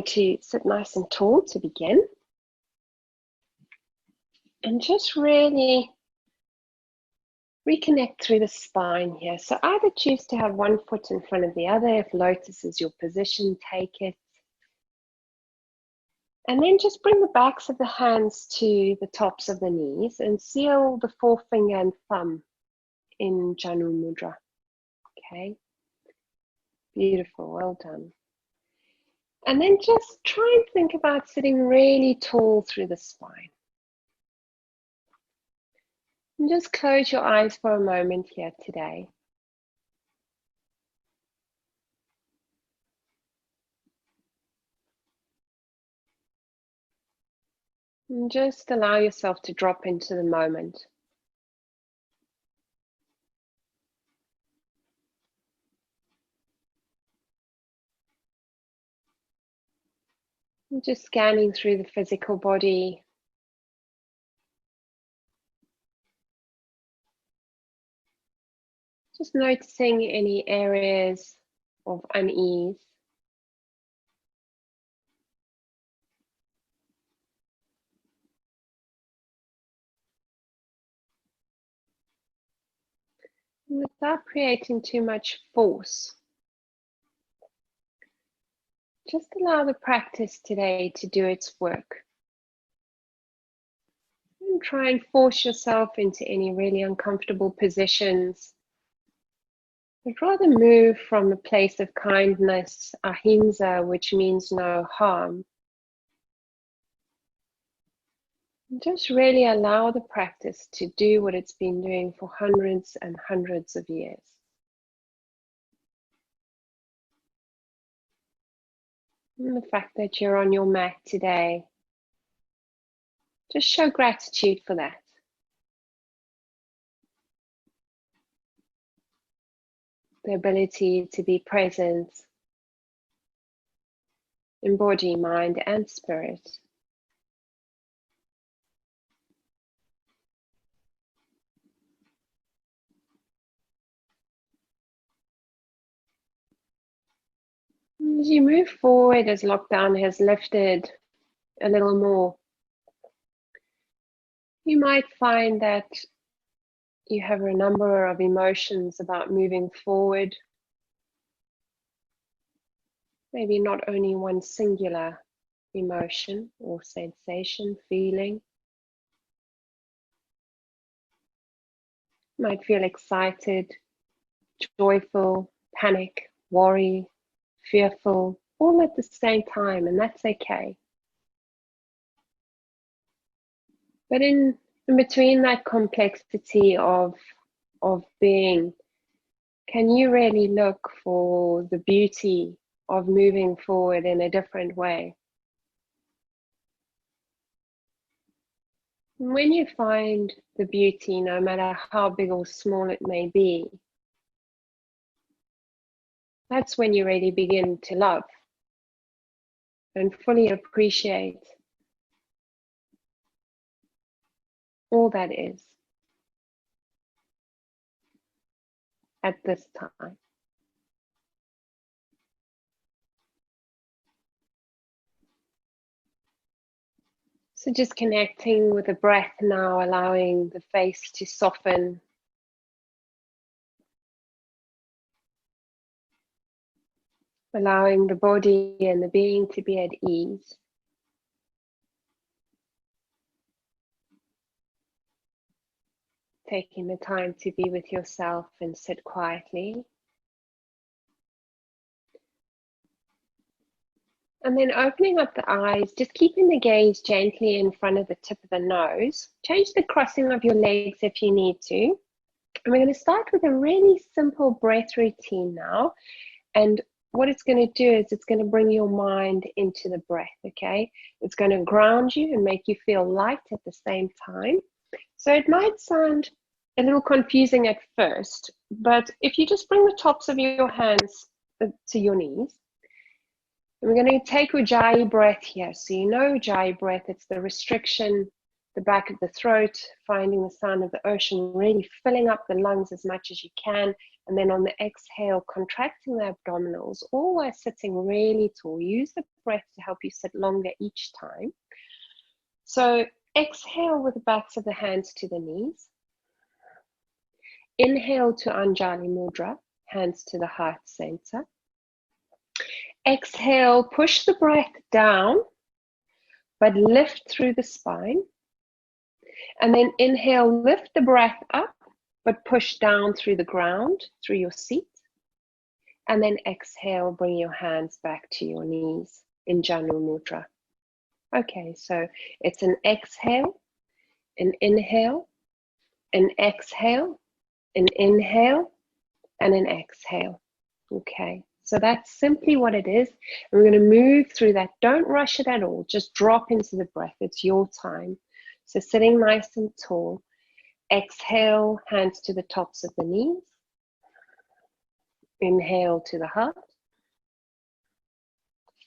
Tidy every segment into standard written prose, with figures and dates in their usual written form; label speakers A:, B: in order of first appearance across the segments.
A: to sit nice and tall to begin. And just really reconnect through the spine here. So either choose to have one foot in front of the other. If lotus is your position, take it. And then just bring the backs of the hands to the tops of the knees and seal the forefinger and thumb in Janu Mudra. Okay, beautiful, well done. And then just try and think about sitting really tall through the spine. And just close your eyes for a moment here today. And just allow yourself to drop into the moment. And just scanning through the physical body. Just noticing any areas of unease. Without creating too much force, just allow the practice today to do its work. Don't try and force yourself into any really uncomfortable positions, but rather move from a place of kindness, ahimsa, which means no harm. Just really allow the practice to do what it's been doing for hundreds and hundreds of years. And the fact that you're on your mat today, just show gratitude for that. The ability to be present in body, mind, and spirit. As you move forward, as lockdown has lifted a little more, you might find that you have a number of emotions about moving forward. Maybe not only one singular emotion or sensation, feeling. You might feel excited, joyful, panic, worry, fearful, all at the same time, and that's okay. But in between that complexity of being, can you really look for the beauty of moving forward in a different way? When you find the beauty, no matter how big or small it may be, that's when you really begin to love and fully appreciate all that is at this time. So just connecting with the breath now, allowing the face to soften. Allowing the body and the being to be at ease. Taking the time to be with yourself and sit quietly. And then opening up the eyes, just keeping the gaze gently in front of the tip of the nose. Change the crossing of your legs if you need to. And we're going to start with a really simple breath routine now. And what it's going to do is it's going to bring your mind into the breath, okay? It's going to ground you and make you feel light at the same time. So it might sound a little confusing at first, but if you just bring the tops of your hands to your knees, and we're going to take Ujjayi breath here. So you know Ujjayi breath, it's the restriction, the back of the throat, finding the sound of the ocean, really filling up the lungs as much as you can, And then on the exhale, contracting the abdominals, always sitting really tall. Use the breath to help you sit longer each time. So exhale with the backs of the hands to the knees. Inhale to Anjali Mudra, hands to the heart center. Exhale, push the breath down, but lift through the spine. And then inhale, lift the breath up, but push down through the ground, through your seat. And then exhale, bring your hands back to your knees in Janu Mudra. Okay, so it's an exhale, an inhale, an exhale, an inhale, and an exhale. Okay, so that's simply what it is. And we're going to move through that. Don't rush it at all. Just drop into the breath. It's your time. So sitting nice and tall. Exhale, hands to the tops of the knees. Inhale to the heart.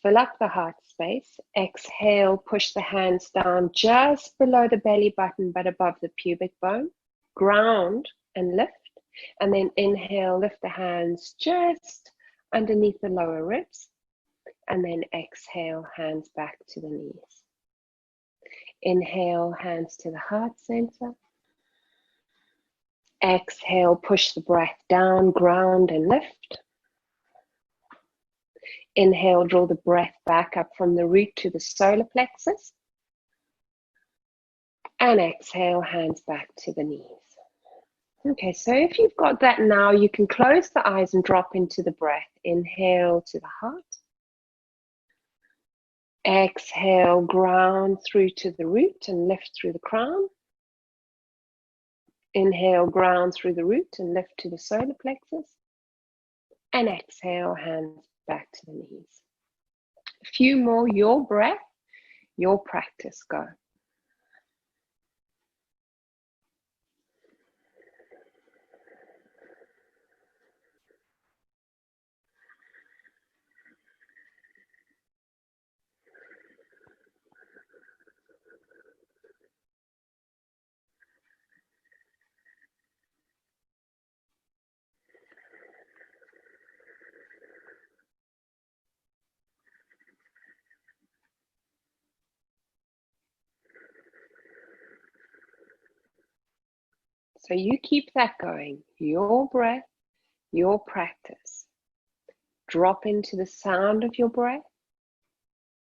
A: Fill up the heart space. Exhale, push the hands down just below the belly button, but above the pubic bone. Ground and lift. And then inhale, lift the hands just underneath the lower ribs. And then exhale, hands back to the knees. Inhale, hands to the heart center. Exhale, push the breath down, ground and lift. Inhale, draw the breath back up from the root to the solar plexus. And exhale, hands back to the knees. Okay, so if you've got that now, you can close the eyes and drop into the breath. Inhale to the heart. Exhale, ground through to the root and lift through the crown. Inhale, ground through the root and lift to the solar plexus. And exhale, hands back to the knees. A few more, your breath, your practice, go. So you keep that going, your breath, your practice. Drop into the sound of your breath.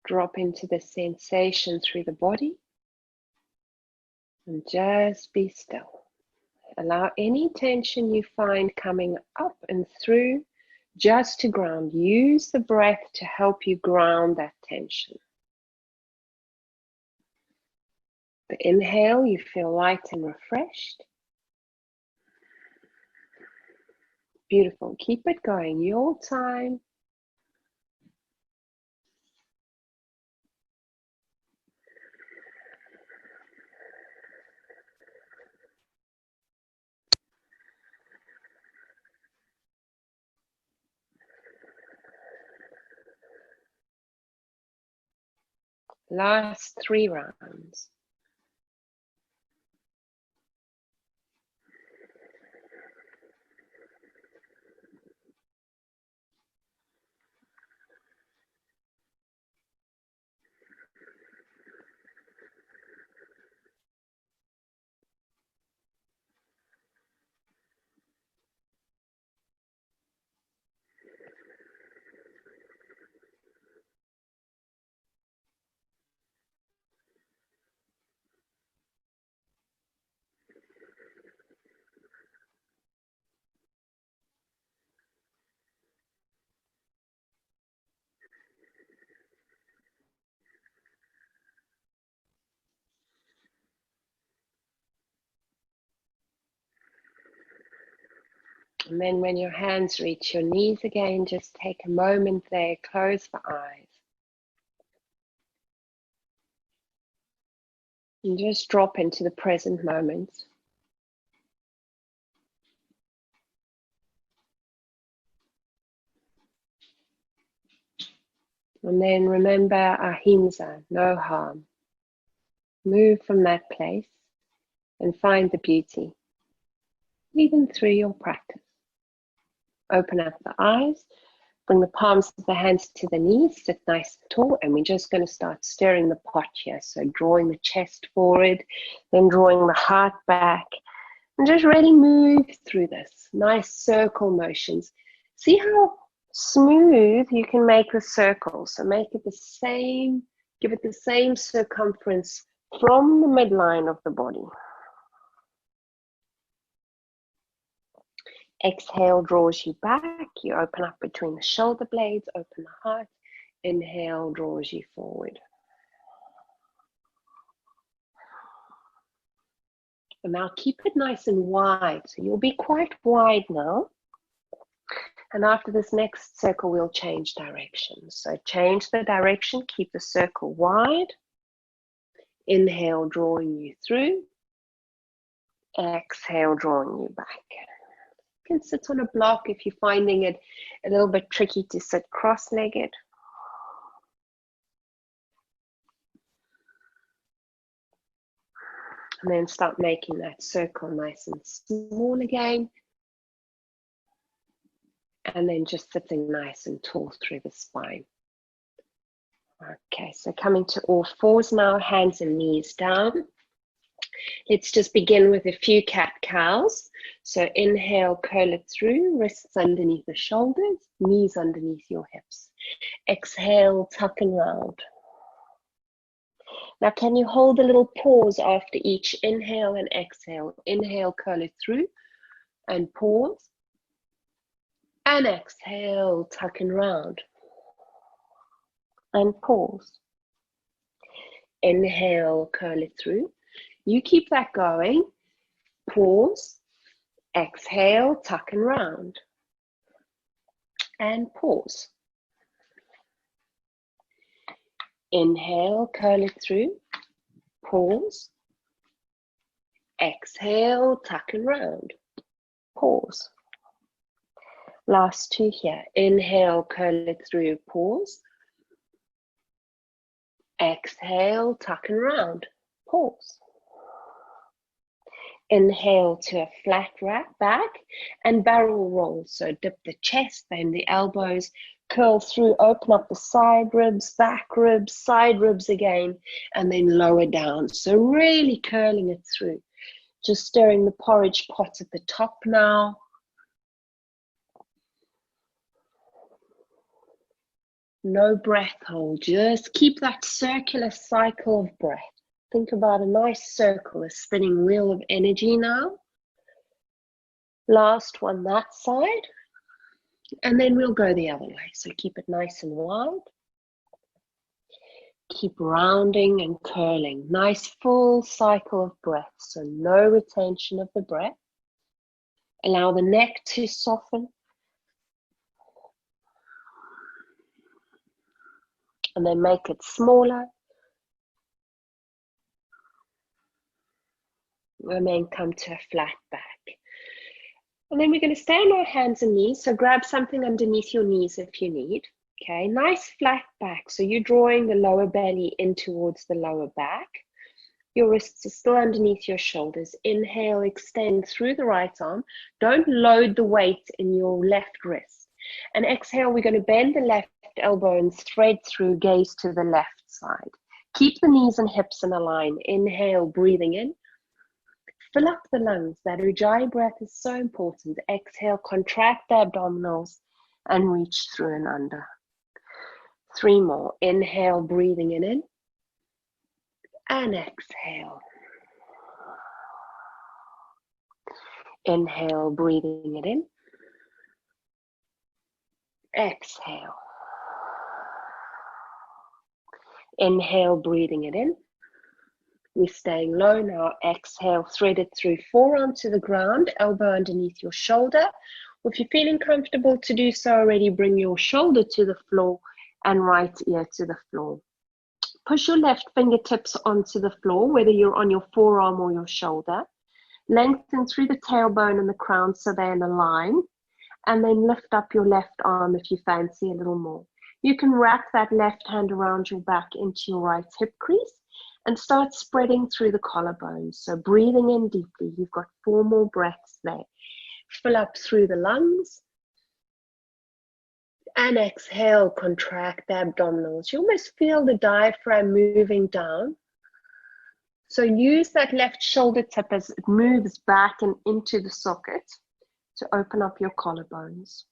A: Drop into the sensation through the body. And just be still. Allow any tension you find coming up and through just to ground. Use the breath to help you ground that tension. The inhale, you feel light and refreshed. Beautiful. Keep it going. Your time. Last 3 rounds. And then when your hands reach your knees again, just take a moment there, close the eyes. And just drop into the present moment. And then remember ahimsa, no harm. Move from that place and find the beauty, even through your practice. Open up the eyes. Bring the palms of the hands to the knees, sit nice and tall, and we're just going to start stirring the pot here. So drawing the chest forward, then drawing the heart back, and just really move through this. Nice circle motions. See how smooth you can make the circle. So make it the same, give it the same circumference from the midline of the body. Exhale draws you back. You open up between the shoulder blades, open the heart. Inhale draws you forward. And now keep it nice and wide. So you'll be quite wide now. And after this next circle, we'll change direction. So change the direction, keep the circle wide. Inhale, drawing you through. Exhale, drawing you back. You can sit on a block if you're finding it a little bit tricky to sit cross-legged. And then start making that circle nice and small again. And then just sitting nice and tall through the spine. Okay, so coming to all fours now, hands and knees down. Let's just begin with a few cat-cows. So inhale, curl it through, wrists underneath the shoulders, knees underneath your hips. Exhale, tuck and round. Now can you hold a little pause after each inhale and exhale? Inhale, curl it through and pause. And exhale, tuck and round. And pause. Inhale, curl it through. You keep that going. Pause. Exhale, tuck and round. And pause. Inhale, curl it through. Pause. Exhale, tuck and round. Pause. Last two here. Inhale, curl it through, pause. Exhale, tuck and round, pause. Inhale to a flat back and barrel roll. So dip the chest, bend the elbows, curl through, open up the side ribs, back ribs, side ribs again, and then lower down. So really curling it through. Just stirring the porridge pot at the top now. No breath hold, just keep that circular cycle of breath. Think about a nice circle, a spinning wheel of energy now. Last one that side, and then we'll go the other way. So keep it nice and wide. Keep rounding and curling. Nice full cycle of breath, so no retention of the breath. Allow the neck to soften. And then make it smaller. And then come to a flat back. And then we're going to stay on our hands and knees. So grab something underneath your knees if you need. Okay, nice flat back. So you're drawing the lower belly in towards the lower back. Your wrists are still underneath your shoulders. Inhale, extend through the right arm. Don't load the weight in your left wrist. And exhale, we're going to bend the left elbow and thread through, gaze to the left side. Keep the knees and hips in a line. Inhale, breathing in. Fill up the lungs. That Ujjayi breath is so important. Exhale, contract the abdominals and reach through and under. 3 more. Inhale, breathing in. And exhale. Inhale, breathing it in. Exhale. Inhale, breathing it in. We're staying low now. Exhale, thread it through, forearm to the ground, elbow underneath your shoulder. Or if you're feeling comfortable to do so already, bring your shoulder to the floor and right ear to the floor. Push your left fingertips onto the floor, whether you're on your forearm or your shoulder. Lengthen through the tailbone and the crown so they're in a line. And then lift up your left arm if you fancy a little more. You can wrap that left hand around your back into your right hip crease and start spreading through the collarbones. So breathing in deeply. You've got 4 more breaths there. Fill up through the lungs. And exhale, contract the abdominals. You almost feel the diaphragm moving down. So use that left shoulder tip as it moves back and into the socket to open up your collarbones.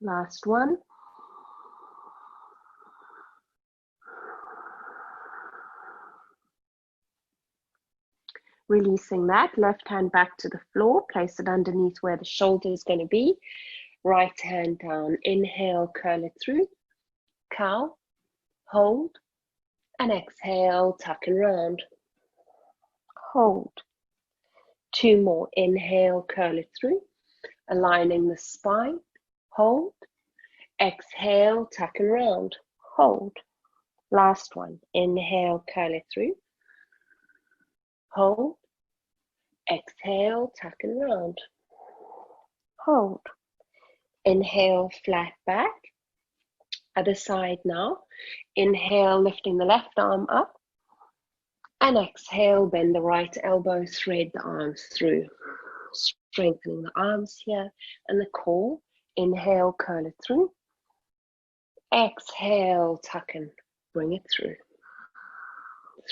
A: Last one. Releasing that, left hand back to the floor, place it underneath where the shoulder is going to be. Right hand down, inhale, curl it through, cow, hold, and exhale, tuck and round. Hold. 2 more, inhale, curl it through, aligning the spine, hold, exhale, tuck and round, hold. Last one, inhale, curl it through, hold, exhale, tuck and round, hold. Inhale, flat back. Other side now. Inhale, lifting the left arm up. And exhale, bend the right elbow, thread the arms through. Strengthening the arms here and the core. Inhale, curl it through. Exhale, tuck and bring it through.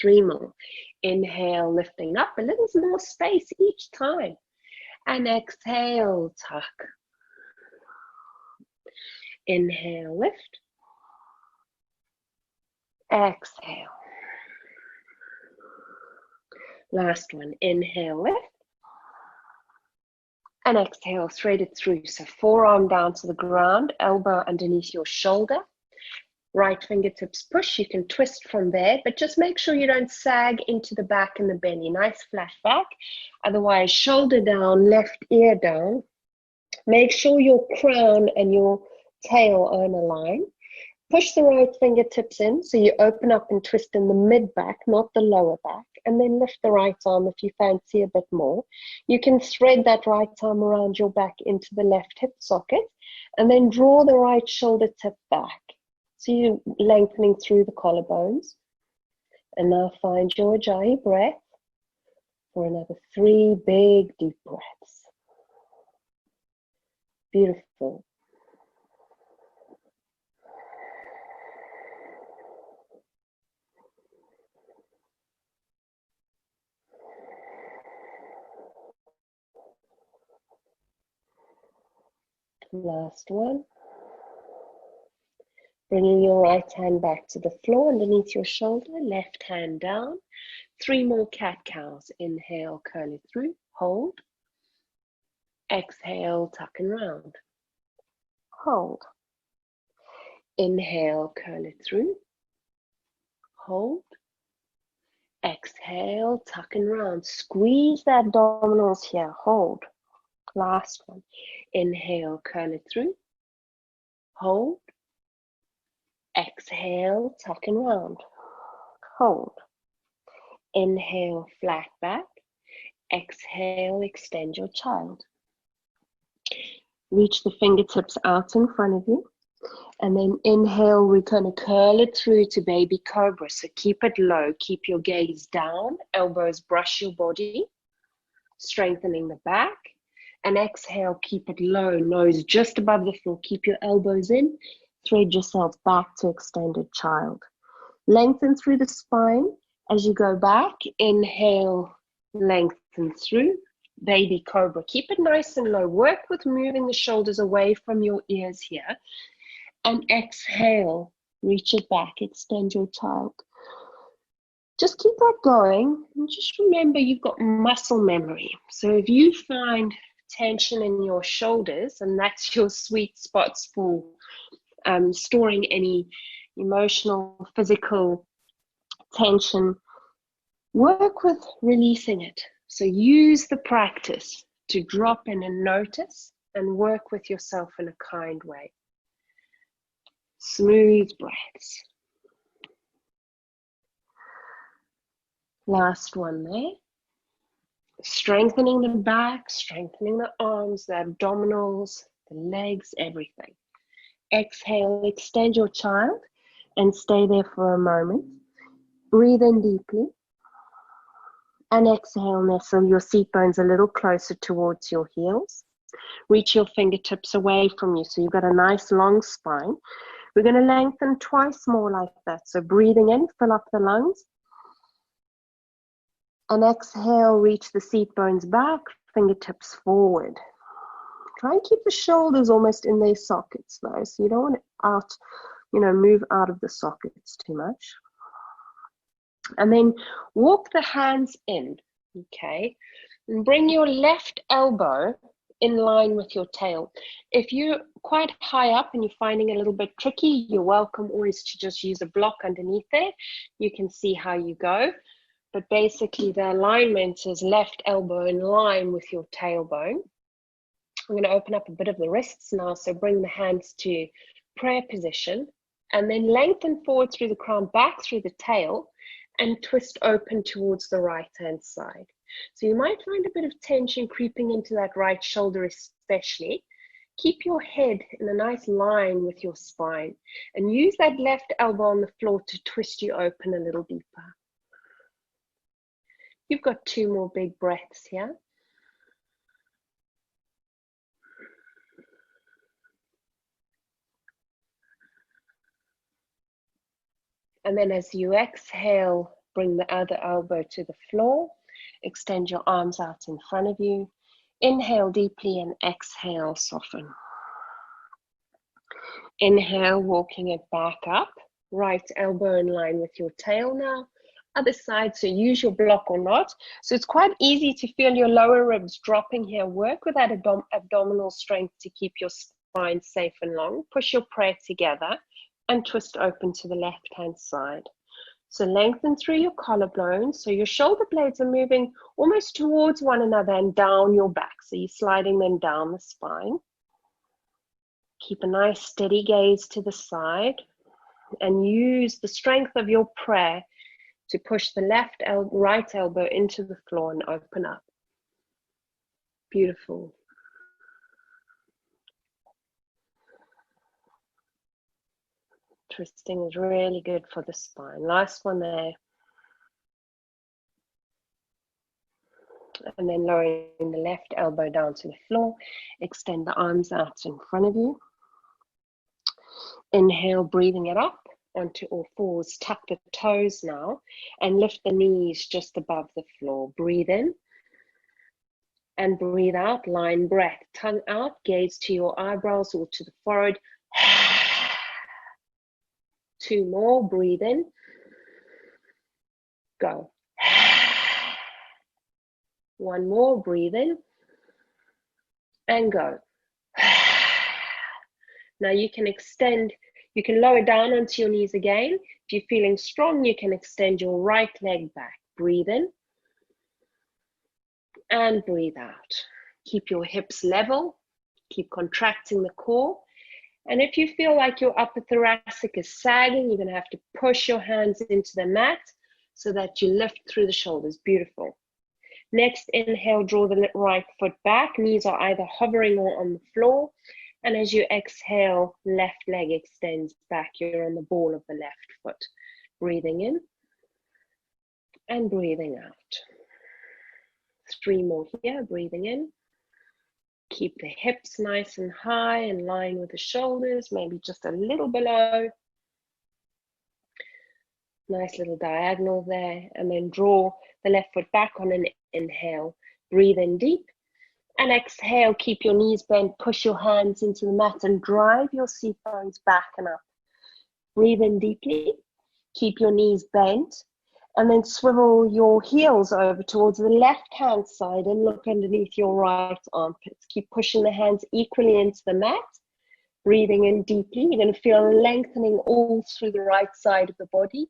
A: 3 more. Inhale, lifting up, a little more space each time. And exhale, tuck. Inhale, lift. Exhale. Last one, inhale, lift. And exhale, thread it through. So forearm down to the ground, elbow underneath your shoulder. Right fingertips push, you can twist from there, but just make sure you don't sag into the back and the belly. Nice flat back. Otherwise, shoulder down, left ear down. Make sure your crown and your tail are in a line. Push the right fingertips in so you open up and twist in the mid back, not the lower back, and then lift the right arm if you fancy a bit more. You can thread that right arm around your back into the left hip socket and then draw the right shoulder tip back. So you're lengthening through the collarbones. And now find your Ujjayi breath for another 3 big deep breaths. Beautiful. Last one. Bringing your right hand back to the floor underneath your shoulder, left hand down. 3 more cat-cows. Inhale, curl it through, hold. Exhale, tuck and round. Hold. Inhale, curl it through, hold. Exhale, tuck and round. Squeeze the abdominals here, hold. Last one. Inhale, curl it through, hold. Exhale, tuck and round, hold. Inhale, flat back. Exhale, extend your child. Reach the fingertips out in front of you. And then inhale, we're going to curl it through to baby cobra. So keep it low, keep your gaze down, elbows brush your body, strengthening the back. And exhale, keep it low, nose just above the floor. Keep your elbows in, thread yourself back to extended child. Lengthen through the spine as you go back. Inhale, lengthen through, baby cobra. Keep it nice and low. Work with moving the shoulders away from your ears here. And exhale, reach it back, extend your child. Just keep that going. And just remember you've got muscle memory. So if you find tension in your shoulders, and that's your sweet spots for storing any emotional, physical tension, work with releasing it. So use the practice to drop in and notice and work with yourself in a kind way. Smooth breaths. Last one there. Strengthening the back, strengthening the arms, the abdominals, the legs, everything. Exhale, extend your child and stay there for a moment. Breathe in deeply. And exhale, nestle your seat bones a little closer towards your heels. Reach your fingertips away from you so you've got a nice long spine. We're going to lengthen twice more like that. So breathing in, fill up the lungs. And exhale, reach the seat bones back, fingertips forward. Try and keep the shoulders almost in their sockets though, so you don't want to move out of the sockets too much. And then walk the hands in, okay? And bring your left elbow in line with your tail. If you're quite high up and you're finding it a little bit tricky, you're welcome always to just use a block underneath there. You can see how you go. But basically the alignment is left elbow in line with your tailbone. I'm going to open up a bit of the wrists now, so bring the hands to prayer position and then lengthen forward through the crown, back through the tail, and twist open towards the right hand side. So you might find a bit of tension creeping into that right shoulder especially. Keep your head in a nice line with your spine and use that left elbow on the floor to twist you open a little deeper. You've got 2 more big breaths here. And then as you exhale, bring the other elbow to the floor. Extend your arms out in front of you. Inhale deeply and exhale, soften. Inhale, walking it back up. Right elbow in line with your tail now. Other side, so use your block or not. So it's quite easy to feel your lower ribs dropping here. Work with that abdominal strength to keep your spine safe and long. Push your prayer together and twist open to the left-hand side. So lengthen through your collarbone. So your shoulder blades are moving almost towards one another and down your back. So you're sliding them down the spine. Keep a nice steady gaze to the side and use the strength of your prayer to push the right elbow into the floor and open up. Beautiful. Twisting is really good for the spine. Last one there. And then lowering the left elbow down to the floor. Extend the arms out in front of you. Inhale, breathing it up onto all fours. Tuck the toes now and lift the knees just above the floor. Breathe in and breathe out. Line breath. Tongue out, gaze to your eyebrows or to the forehead. 2 more. Breathe in. Go. 1 more. Breathe in and go. Now you can extend, you can lower down onto your knees again. If you're feeling strong, you can extend your right leg back. Breathe in and breathe out. Keep your hips level. Keep contracting the core. And if you feel like your upper thoracic is sagging, you're going to have to push your hands into the mat so that you lift through the shoulders. Beautiful. Next, inhale, draw the right foot back. Knees are either hovering or on the floor. And as you exhale, left leg extends back. You're on the ball of the left foot. Breathing in and breathing out. 3 more here. Breathing in. Keep the hips nice and high in line with the shoulders, maybe just a little below. Nice little diagonal there. And then draw the left foot back on an inhale. Breathe in deep. And exhale, keep your knees bent, push your hands into the mat and drive your seat bones back and up. Breathe in deeply, keep your knees bent, and then swivel your heels over towards the left-hand side and look underneath your right armpits. Keep pushing the hands equally into the mat, breathing in deeply. You're going to feel a lengthening all through the right side of the body.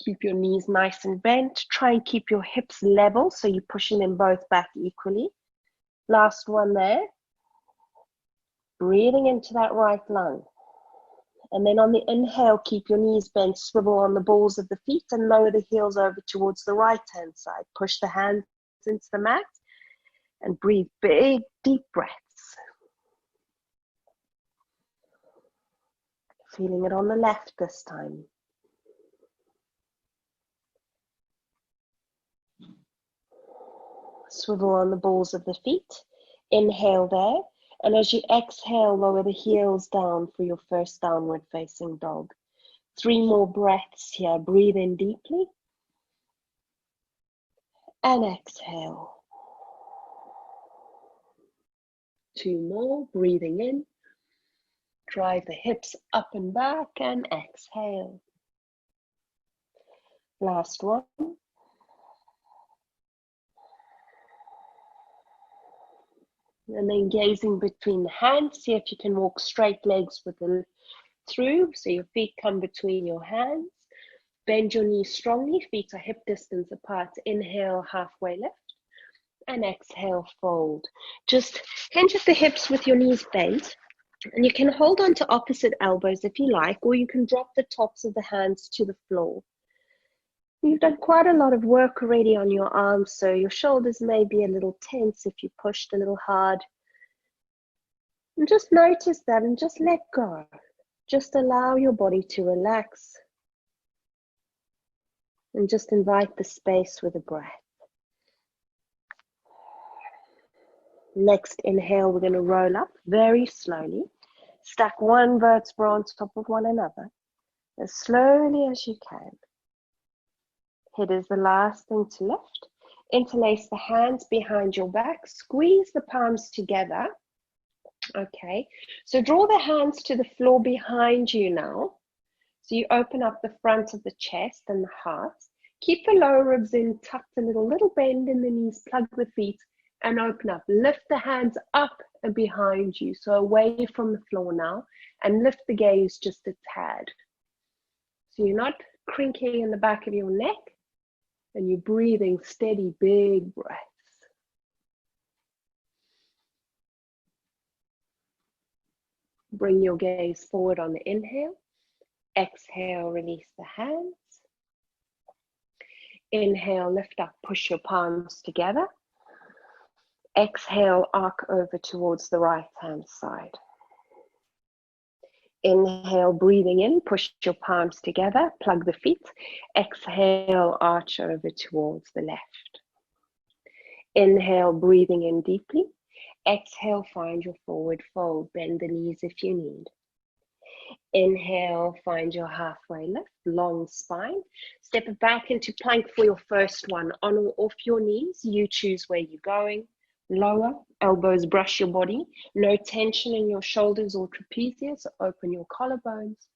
A: Keep your knees nice and bent. Try and keep your hips level, so you're pushing them both back equally. Last one there. Breathing into that right lung. And then on the inhale, keep your knees bent, swivel on the balls of the feet and lower the heels over towards the right-hand side. Push the hands into the mat and breathe big, deep breaths. Feeling it on the left this time. Swivel on the balls of the feet. Inhale there. And as you exhale, lower the heels down for your first downward facing dog. 3 more breaths here. Breathe in deeply. And exhale. 2 more. Breathing in. Drive the hips up and back and exhale. Last one. And then gazing between the hands, see if you can walk straight legs with them through. So your feet come between your hands. Bend your knees strongly, feet are hip distance apart. Inhale, halfway lift. And exhale, fold. Just hinge at the hips with your knees bent. And you can hold on to opposite elbows if you like, or you can drop the tops of the hands to the floor. You've done quite a lot of work already on your arms, so your shoulders may be a little tense if you pushed a little hard. And just notice that and just let go. Just allow your body to relax. And just invite the space with a breath. Next inhale, we're going to roll up very slowly. Stack one vertebra on top of one another as slowly as you can. Head is the last thing to lift. Interlace the hands behind your back. Squeeze the palms together. Okay, so draw the hands to the floor behind you now. So you open up the front of the chest and the heart. Keep the lower ribs in, tucked a little bend in the knees, plug the feet and open up. Lift the hands up and behind you, so away from the floor now, and lift the gaze just a tad. So you're not crinking in the back of your neck, and you're breathing steady, big breaths. Bring your gaze forward on the inhale. Exhale, release the hands. Inhale, lift up, push your palms together. Exhale, arc over towards the right-hand side. Inhale, breathing in, push your palms together, plug the feet. Exhale, arch over towards the left. Inhale, breathing in deeply. Exhale, find your forward fold, bend the knees if you need. Inhale, find your halfway lift, long spine. Step it back into plank for your first one. On or off your knees, you choose where you're going. Lower, elbows brush your body. No tension in your shoulders or trapezius. Open your collarbones.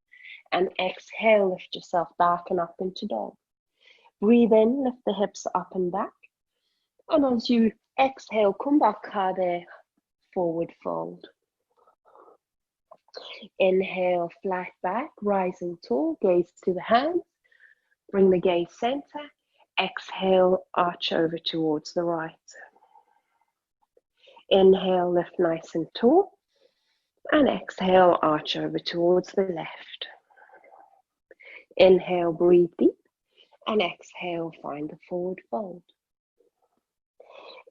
A: And exhale, lift yourself back and up into dog. Breathe in, lift the hips up and back. And as you exhale, kumbhaka there, forward fold. Inhale, flat back, rising tall, gaze to the hands. Bring the gaze center. Exhale, arch over towards the right. Inhale, lift nice and tall. And exhale, arch over towards the left. Inhale, breathe deep. And exhale, find the forward fold.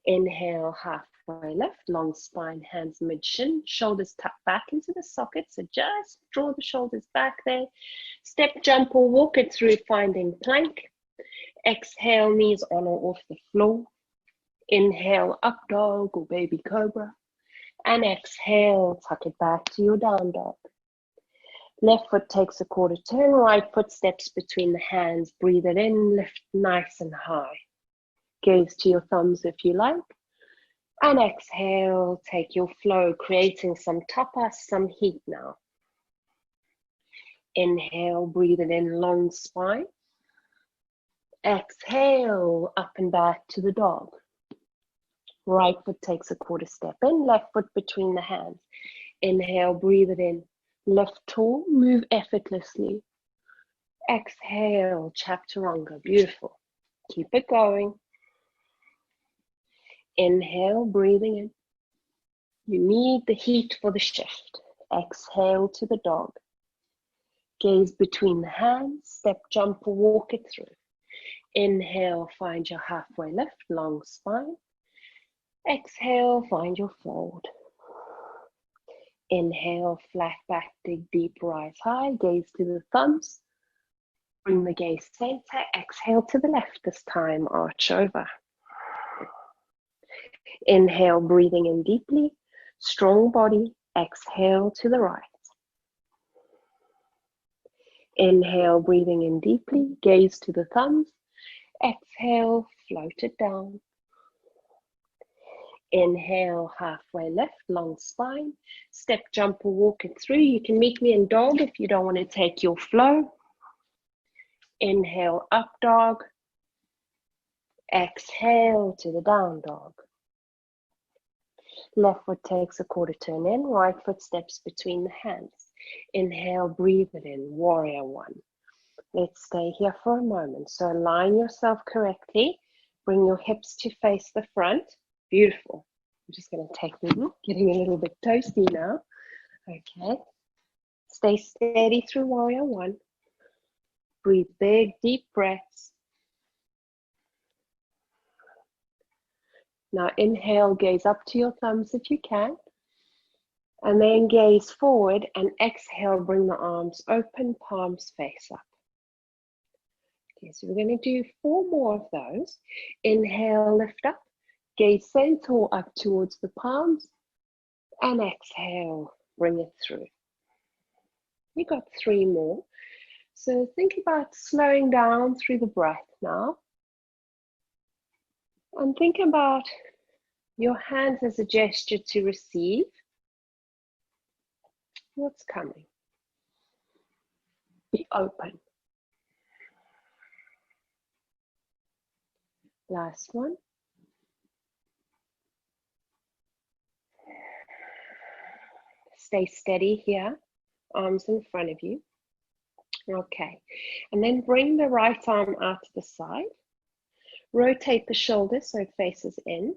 A: Inhale, halfway lift, long spine, hands mid-shin, shoulders tucked back into the socket. So just draw the shoulders back there. Step, jump, or walk it through, finding plank. Exhale, knees on or off the floor. Inhale, up dog or baby cobra. And exhale, tuck it back to your down dog. Left foot takes a quarter turn, right foot steps between the hands. Breathe it in, lift nice and high. Gaze to your thumbs if you like. And exhale, take your flow, creating some tapas, some heat now. Inhale, breathe it in, long spine. Exhale, up and back to the dog. Right foot takes a quarter step in, left foot between the hands. Inhale, breathe it in. Lift tall, move effortlessly. Exhale, chaturanga, beautiful. Keep it going. Inhale, breathing in. You need the heat for the shift. Exhale to the dog. Gaze between the hands, step, jump, or walk it through. Inhale, find your halfway lift, long spine. Exhale, find your fold. Inhale, flat back, dig deep, rise high, gaze to the thumbs. Bring the gaze center, exhale to the left this time, arch over. Inhale, breathing in deeply. Strong body. Exhale to the right. Inhale, breathing in deeply. Gaze to the thumbs. Exhale, float it down. Inhale, halfway lift, long spine. Step, jump, or walk it through. You can meet me in dog if you don't want to take your flow. Inhale, up dog. Exhale to the down dog. Left foot takes a quarter turn in, right foot steps between the hands. Inhale, breathe it in, warrior one. Let's stay here for a moment. So align yourself correctly. Bring your hips to face the front. Beautiful. I'm just going to take them, getting a little bit toasty now. Okay. Stay steady through warrior one. Breathe big, deep breaths. Now inhale, gaze up to your thumbs if you can. And then gaze forward and exhale, bring the arms open, palms face up. Okay, so we're going to do 4 more of those. Inhale, lift up. Gaze center up towards the palms. And exhale, bring it through. We got 3 more. So think about slowing down through the breath now. And think about your hands as a gesture to receive what's coming. Be open. Last one. Stay steady here, arms in front of you. Okay, and then bring the right arm out to the side. Rotate the shoulders so it faces in.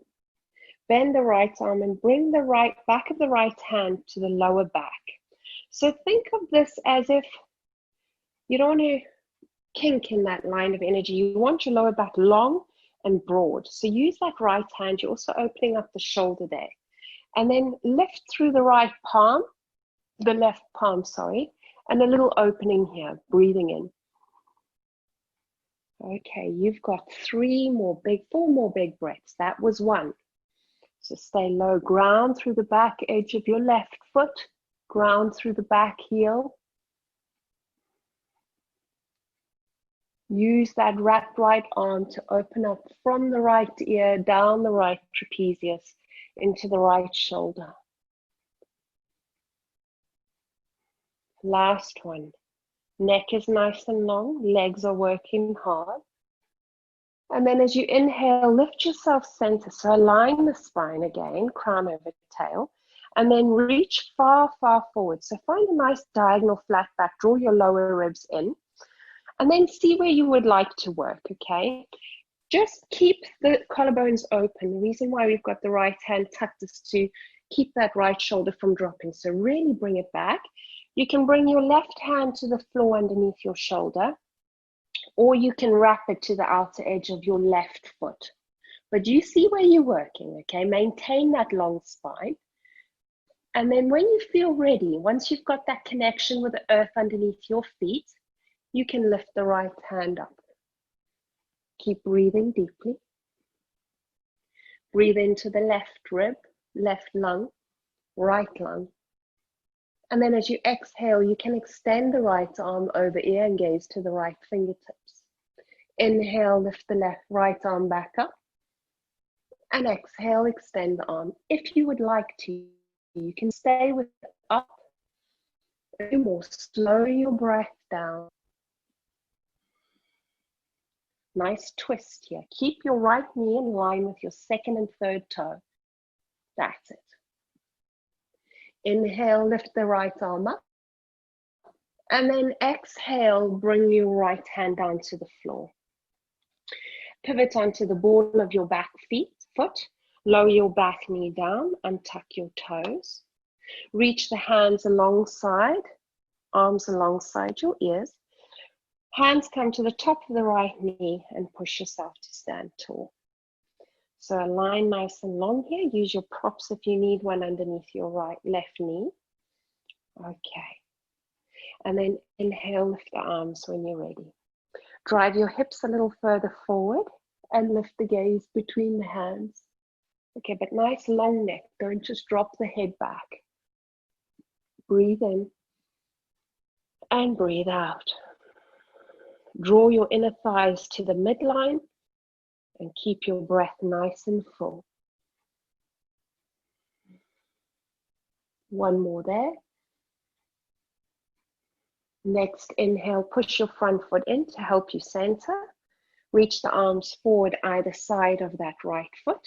A: Bend the right arm and bring the right back of the right hand to the lower back. So think of this as if you don't want to kink in that line of energy. You want your lower back long and broad. So use that right hand. You're also opening up the shoulder there. And then lift through the right palm, the left palm, sorry, and a little opening here, breathing in. Okay, you've got 4 more big breaths. That was 1. So stay low, ground through the back edge of your left foot, ground through the back heel. Use that wrapped right arm to open up from the right ear, down the right trapezius, into the right shoulder. Last one. Neck is nice and long, legs are working hard. And then as you inhale, lift yourself center. So align the spine again, crown over tail. And then reach far, far forward. So find a nice diagonal flat back, draw your lower ribs in. And then see where you would like to work, okay? Just keep the collarbones open. The reason why we've got the right hand tucked is to keep that right shoulder from dropping. So really bring it back. You can bring your left hand to the floor underneath your shoulder, or you can wrap it to the outer edge of your left foot. But you see where you're working, okay? Maintain that long spine. And then when you feel ready, once you've got that connection with the earth underneath your feet, you can lift the right hand up. Keep breathing deeply. Breathe into the left rib, left lung, right lung. And then as you exhale, you can extend the right arm over ear and gaze to the right fingertips. Inhale, lift the right arm back up. And exhale, extend the arm. If you would like to, you can stay with it up. Do more. Slow your breath down. Nice twist here. Keep your right knee in line with your second and third toe. That's it. Inhale, lift the right arm up. And then exhale, bring your right hand down to the floor. Pivot onto the ball of your back foot. Lower your back knee down and tuck your toes. Reach the hands alongside, arms alongside your ears. Hands come to the top of the right knee and push yourself to stand tall. So align nice and long here. Use your props if you need one underneath your left knee. Okay. And then inhale, lift the arms when you're ready. Drive your hips a little further forward and lift the gaze between the hands. Okay, but nice long neck. Don't just drop the head back. Breathe in and breathe out. Draw your inner thighs to the midline and keep your breath nice and full. One more there. Next, inhale, push your front foot in to help you center. Reach the arms forward either side of that right foot.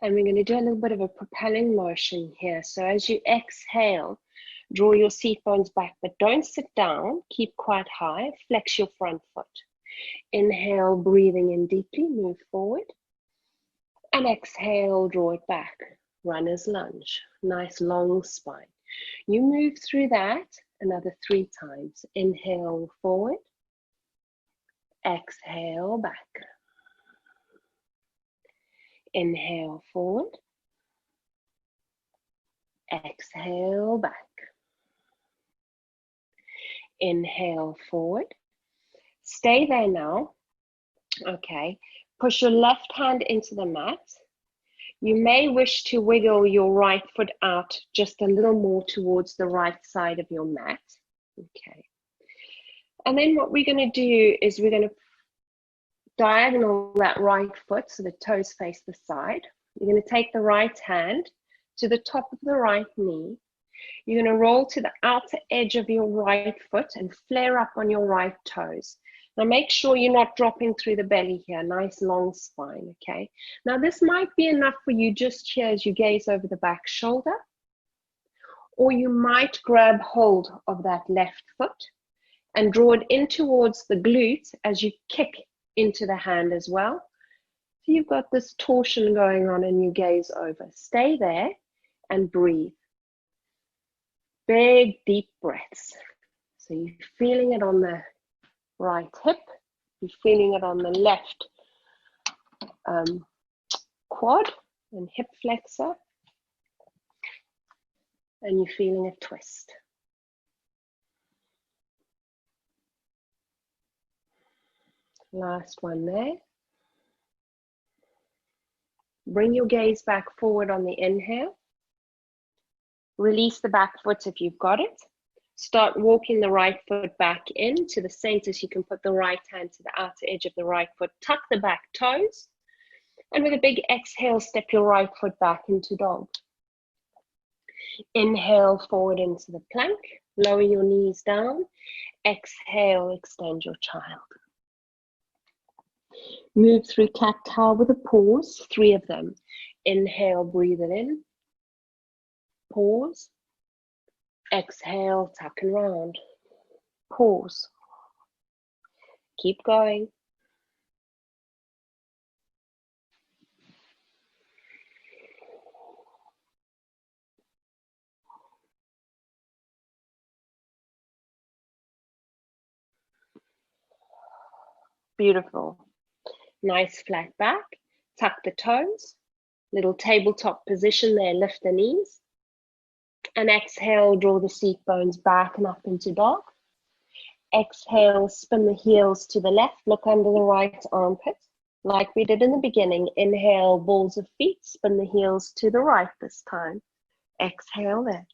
A: And we're going to do a little bit of a propelling motion here. So as you exhale, draw your seat bones back, but don't sit down. Keep quite high. Flex your front foot. Inhale, breathing in deeply, move forward. And exhale, draw it back. Runner's lunge. Nice long spine. You move through that another 3 times. Inhale, forward. Exhale, back. Inhale, forward. Exhale, back. Inhale, forward. Stay there now. Okay. Push your left hand into the mat. You may wish to wiggle your right foot out just a little more towards the right side of your mat. Okay. And then what we're going to do is we're going to diagonal that right foot so the toes face the side. You're going to take the right hand to the top of the right knee. You're going to roll to the outer edge of your right foot and flare up on your right toes. Now make sure you're not dropping through the belly here. Nice long spine, okay? Now this might be enough for you just here as you gaze over the back shoulder. Or you might grab hold of that left foot and draw it in towards the glute as you kick into the hand as well. So you've got this torsion going on and you gaze over. Stay there and breathe. Big, deep breaths. So you're feeling it on the right hip. You're feeling it on the left quad and hip flexor. And you're feeling a twist. Last one there. Bring your gaze back forward on the inhale. Release the back foot if you've got it. Start walking the right foot back in to the center so you can put the right hand to the outer edge of the right foot. Tuck the back toes. And with a big exhale, step your right foot back into dog. Inhale forward into the plank. Lower your knees down. Exhale, extend your child. Move through cat-cow with a pause, 3 of them. Inhale, breathe it in. Pause. Exhale, tuck and round. Pause. Keep going. Beautiful. Nice flat back. Tuck the toes. Little tabletop position there. Lift the knees. And exhale, draw the seat bones back and up into dog. Exhale, spin the heels to the left. Look under the right armpit. Like we did in the beginning. Inhale, balls of feet. Spin the heels to the right this time. Exhale there.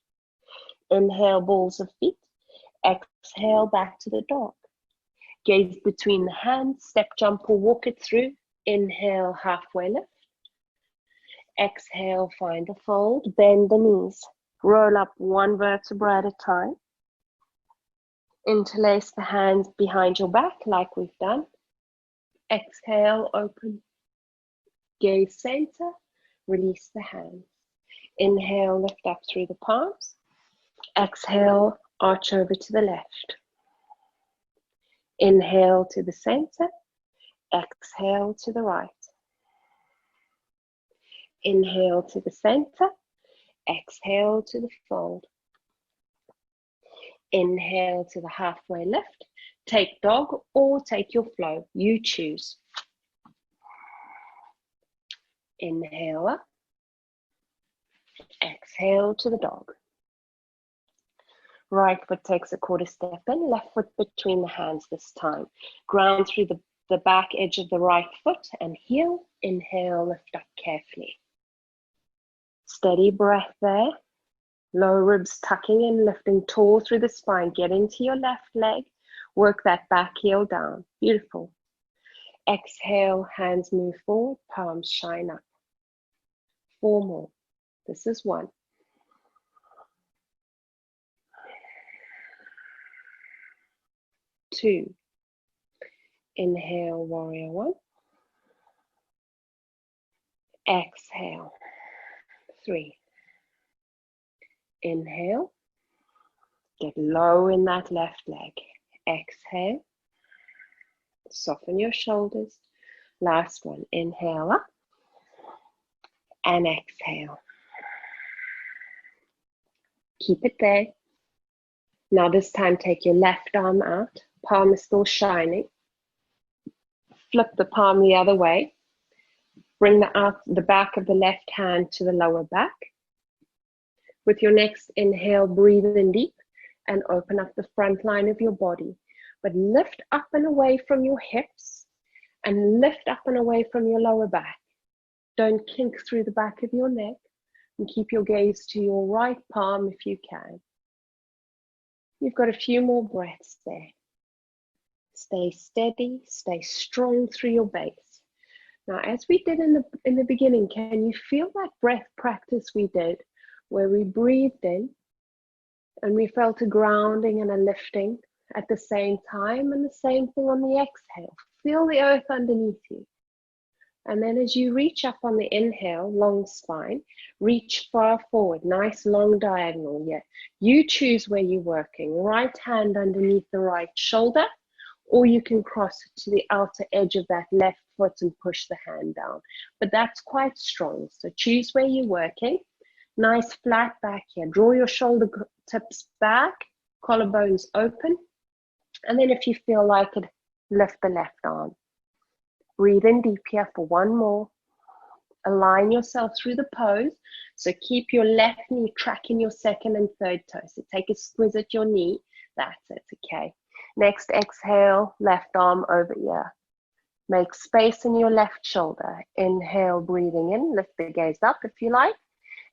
A: Inhale, balls of feet. Exhale, back to the dog. Gaze between the hands, step, jump, or walk it through. Inhale, halfway lift. Exhale, find the fold, bend the knees. Roll up 1 vertebra at a time. Interlace the hands behind your back like we've done. Exhale, open. Gaze center, release the hands. Inhale, lift up through the palms. Exhale, arch over to the left. Inhale to the center, exhale to the right. Inhale to the center, exhale to the fold. Inhale to the halfway lift. Take dog or take your flow, you choose. Inhale up, exhale to the dog. Right foot takes a quarter step in, left foot between the hands this time. Ground through the the back edge of the right foot and heel. Inhale, lift up carefully. Steady breath there. Lower ribs tucking in, lifting tall through the spine. Get into your left leg. Work that back heel down. Beautiful. Exhale, hands move forward, palms shine up. 4 more. This is 1. 2. Inhale, warrior 1. Exhale. 3. Inhale. Get low in that left leg. Exhale. Soften your shoulders. Last one. Inhale up. And exhale. Keep it there. Now this time take your left arm out. Palm is still shining. Flip the palm the other way. Bring the back of the left hand to the lower back. With your next inhale, breathe in deep and open up the front line of your body. But lift up and away from your hips and lift up and away from your lower back. Don't kink through the back of your neck and keep your gaze to your right palm if you can. You've got a few more breaths there. Stay steady, stay strong through your base. Now, as we did in the beginning, can you feel that breath practice we did where we breathed in and we felt a grounding and a lifting at the same time, and the same thing on the exhale. Feel the earth underneath you. And then as you reach up on the inhale, long spine, reach far forward, nice long diagonal here. You choose where you're working. Right hand underneath the right shoulder, or you can cross it to the outer edge of that left foot and push the hand down. But that's quite strong. So choose where you're working. Nice flat back here. Draw your shoulder tips back, collarbones open. And then if you feel like it, lift the left arm. Breathe in deep here for 1 more. Align yourself through the pose. So keep your left knee tracking your second and third toe. So take a squeeze at your knee. That's it, okay. Next, exhale, left arm over ear. Make space in your left shoulder. Inhale, breathing in. Lift the gaze up if you like.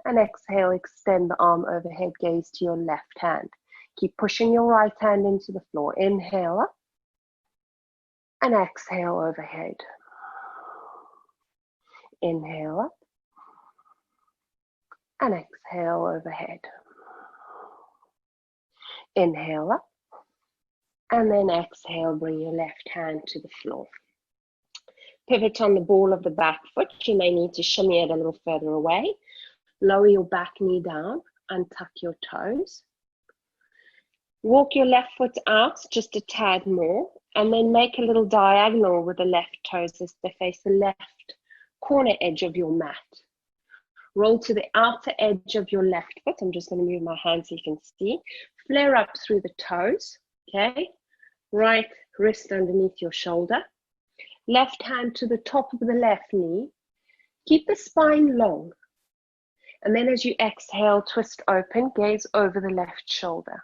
A: And exhale, extend the arm overhead, gaze to your left hand. Keep pushing your right hand into the floor. Inhale up. And exhale overhead. Inhale up. And exhale overhead. Inhale up. And then exhale, bring your left hand to the floor. Pivot on the ball of the back foot. You may need to shimmy it a little further away. Lower your back knee down. Untuck your toes. Walk your left foot out just a tad more, and then make a little diagonal with the left toes as they face the left corner edge of your mat. Roll to the outer edge of your left foot. I'm just going to move my hand so you can see. Flare up through the toes, okay? Right wrist underneath your shoulder. Left hand to the top of the left knee. Keep the spine long. And then as you exhale, twist open, gaze over the left shoulder.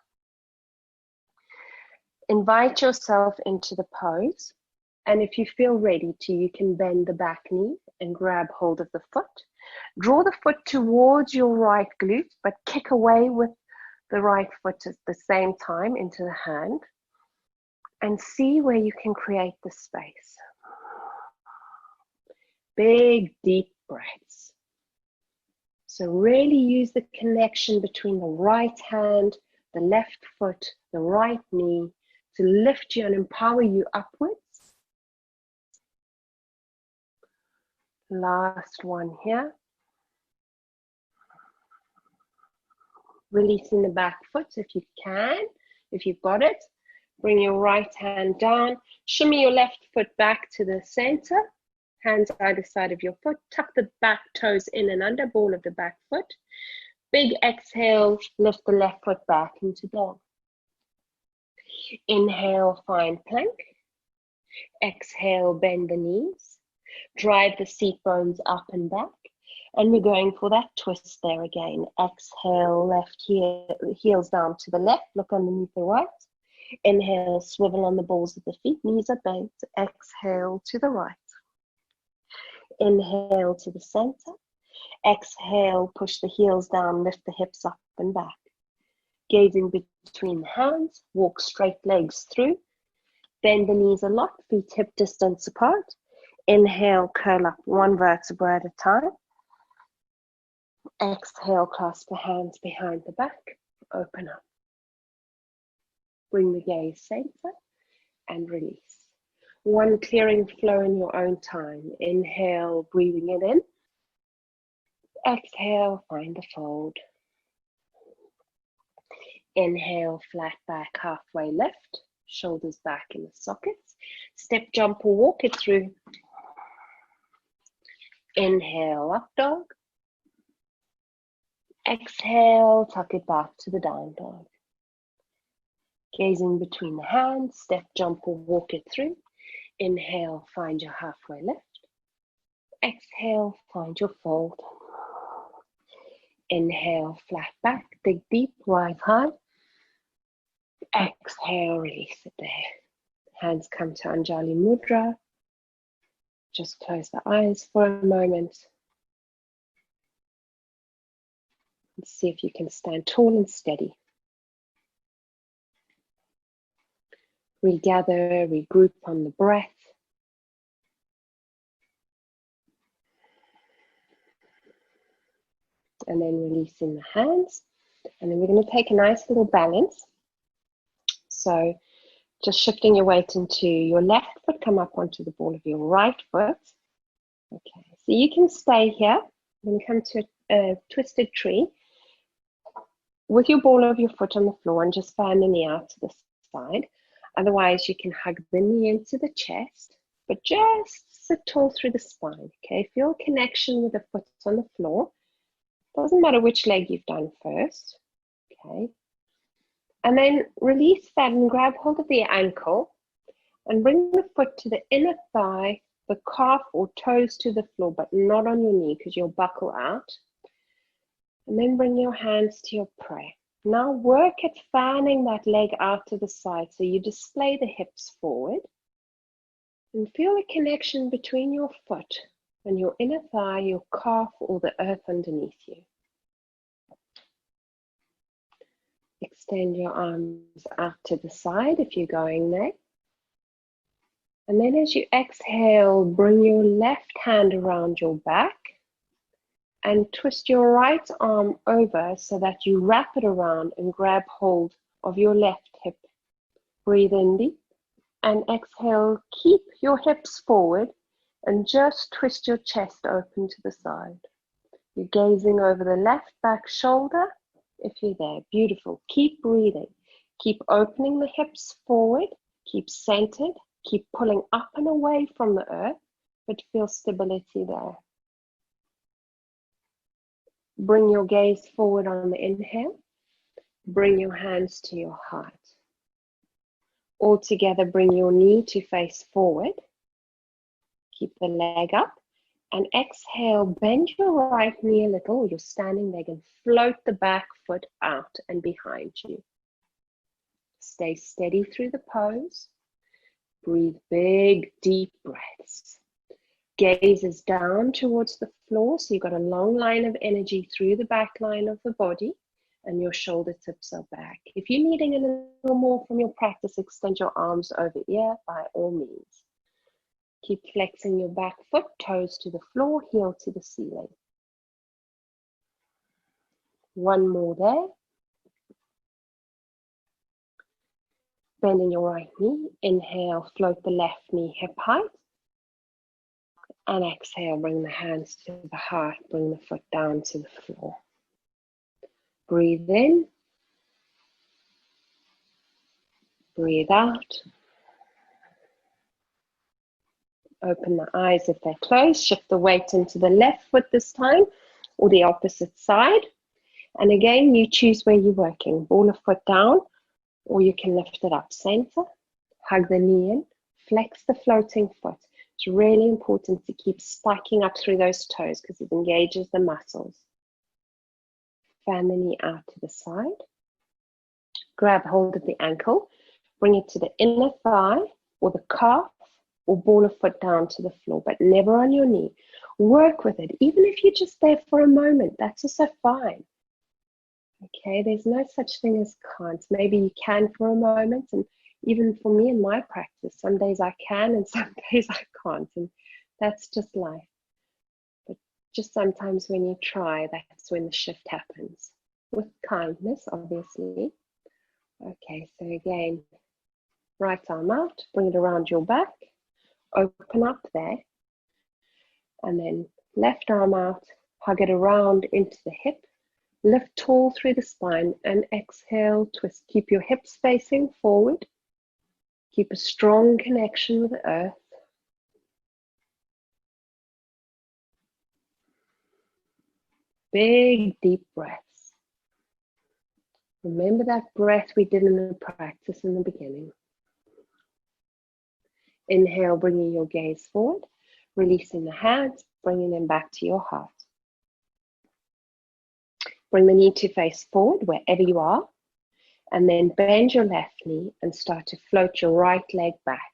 A: Invite yourself into the pose, and if you feel ready to, you can bend the back knee and grab hold of the foot. Draw the foot towards your right glute, but kick away with the right foot at the same time into the hand, and see where you can create the space. Big, deep breaths. So really use the connection between the right hand, the left foot, the right knee, to lift you and empower you upwards. Last one here. Releasing the back foot if you can, if you've got it. Bring your right hand down. Shimmy your left foot back to the center. Hands either side of your foot. Tuck the back toes in and under, ball of the back foot. Big exhale, lift the left foot back into dog. Inhale, find plank. Exhale, bend the knees. Drive the seat bones up and back. And we're going for that twist there again. Exhale, left heel, heels down to the left. Look underneath the right. Inhale, swivel on the balls of the feet, knees are bent. Exhale to the right. Inhale to the center. Exhale, push the heels down, lift the hips up and back. Gazing between the hands, walk straight legs through. Bend the knees a lot, feet hip distance apart. Inhale, curl up one vertebra at a time. Exhale, clasp the hands behind the back, open up. Bring the gaze center and release. One clearing flow in your own time. Inhale, breathing it in. Exhale, find a fold. Inhale, flat back, halfway lift. Shoulders back in the sockets. Step, jump, or walk it through. Inhale, up dog. Exhale, tuck it back to the down dog. Gazing between the hands, step, jump, or walk it through. Inhale, find your halfway lift. Exhale, find your fold. Inhale, flat back, dig deep, rise high. Exhale, release it there. Hands come to Anjali Mudra. Just close the eyes for a moment. And see if you can stand tall and steady. Regather, regroup on the breath. And then releasing the hands. And then we're going to take a nice little balance. So just shifting your weight into your left foot, come up onto the ball of your right foot. Okay, so you can stay here. Then come to a twisted tree with your ball of your foot on the floor and just fan the knee out to the side. Otherwise, you can hug the knee into the chest, but just sit tall through the spine. Okay, feel connection with the foot on the floor. Doesn't matter which leg you've done first. Okay. And then release that and grab hold of the ankle and bring the foot to the inner thigh, the calf or toes to the floor, but not on your knee because you'll buckle out. And then bring your hands to your prayer. Now work at fanning that leg out to the side so you display the hips forward. And feel a connection between your foot and your inner thigh, your calf, or the earth underneath you. Extend your arms out to the side if you're going there. And then as you exhale, bring your left hand around your back and twist your right arm over so that you wrap it around and grab hold of your left hip. Breathe in deep and exhale. Keep your hips forward and just twist your chest open to the side. You're gazing over the left back shoulder. If you're there, beautiful. Keep breathing. Keep opening the hips forward. Keep centered. Keep pulling up and away from the earth, but feel stability there. Bring your gaze forward on the inhale. Bring your hands to your heart. All together, bring your knee to face forward. Keep the leg up. And exhale, bend your right knee a little, your standing leg, and float the back foot out and behind you. Stay steady through the pose. Breathe big, deep breaths. Gaze is down towards the floor, so you've got a long line of energy through the back line of the body, and your shoulder tips are back. If you're needing a little more from your practice, extend your arms over ear by all means. Keep flexing your back foot, toes to the floor, heel to the ceiling. One more there. Bending your right knee. Inhale, float the left knee hip height. And exhale, bring the hands to the heart, bring the foot down to the floor. Breathe in. Breathe out. Open the eyes if they're closed. Shift the weight into the left foot this time, or the opposite side. And again, you choose where you're working. Ball of foot down, or you can lift it up center. Hug the knee in. Flex the floating foot. It's really important to keep spiking up through those toes because it engages the muscles. Fan the knee out to the side. Grab hold of the ankle. Bring it to the inner thigh or the calf or ball a foot down to the floor, but never on your knee. Work with it. Even if you're just there for a moment, that's also fine. Okay, there's no such thing as can't. Maybe you can for a moment, and even for me in my practice, some days I can and some days I can't, and that's just life. But just sometimes when you try, that's when the shift happens. With kindness, obviously. Okay, so again, right arm out, bring it around your back, open up there, and then left arm out, hug it around into the hip, lift tall through the spine, and exhale, twist. Keep your hips facing forward. Keep a strong connection with the earth. Big, deep breaths. Remember that breath we did in the practice in the beginning. Inhale, bringing your gaze forward, releasing the hands, bringing them back to your heart. Bring the knee to face forward wherever you are, and then bend your left knee and start to float your right leg back.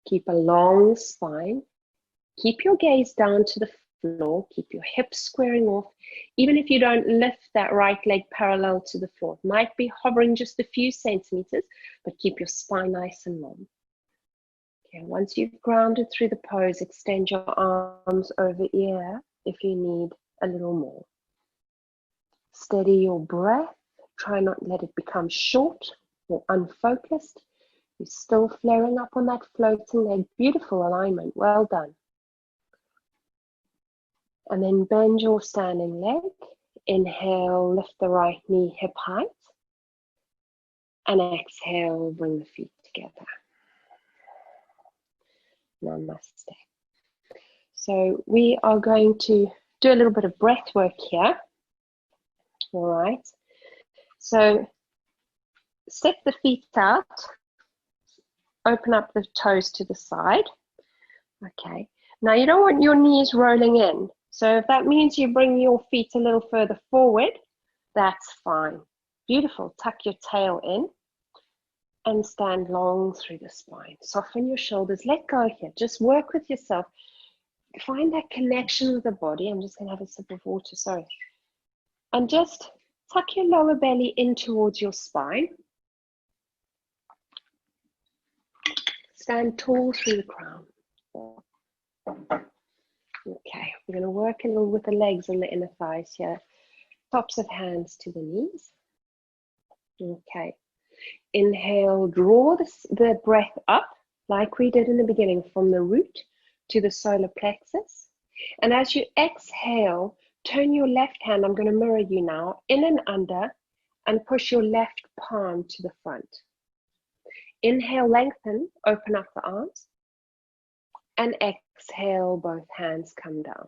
A: Keep a long spine. Keep your gaze down to the floor. Keep your hips squaring off. Even if you don't lift that right leg parallel to the floor, it might be hovering just a few centimeters, but keep your spine nice and long. Okay, once you've grounded through the pose, extend your arms over ear if you need a little more. Steady your breath. Try not to let it become short or unfocused. You're still flaring up on that floating leg. Beautiful alignment. Well done. And then bend your standing leg. Inhale, lift the right knee hip height. And exhale, bring the feet together. Namaste. So we are going to do a little bit of breath work here. All right. So step the feet out. Open up the toes to the side. Okay. Now you don't want your knees rolling in. So if that means you bring your feet a little further forward, that's fine. Beautiful. Tuck your tail in and stand long through the spine. Soften your shoulders. Let go here. Just work with yourself. Find that connection with the body. I'm just going to have a sip of water. Sorry. And just tuck your lower belly in towards your spine. Stand tall through the crown. Okay, we're going to work a little with the legs and the inner thighs here. Tops of hands to the knees. Okay. Inhale, draw the breath up like we did in the beginning from the root to the solar plexus. And as you exhale, turn your left hand, I'm going to mirror you now, in and under, and push your left palm to the front. Inhale, lengthen, open up the arms. And exhale, both hands come down.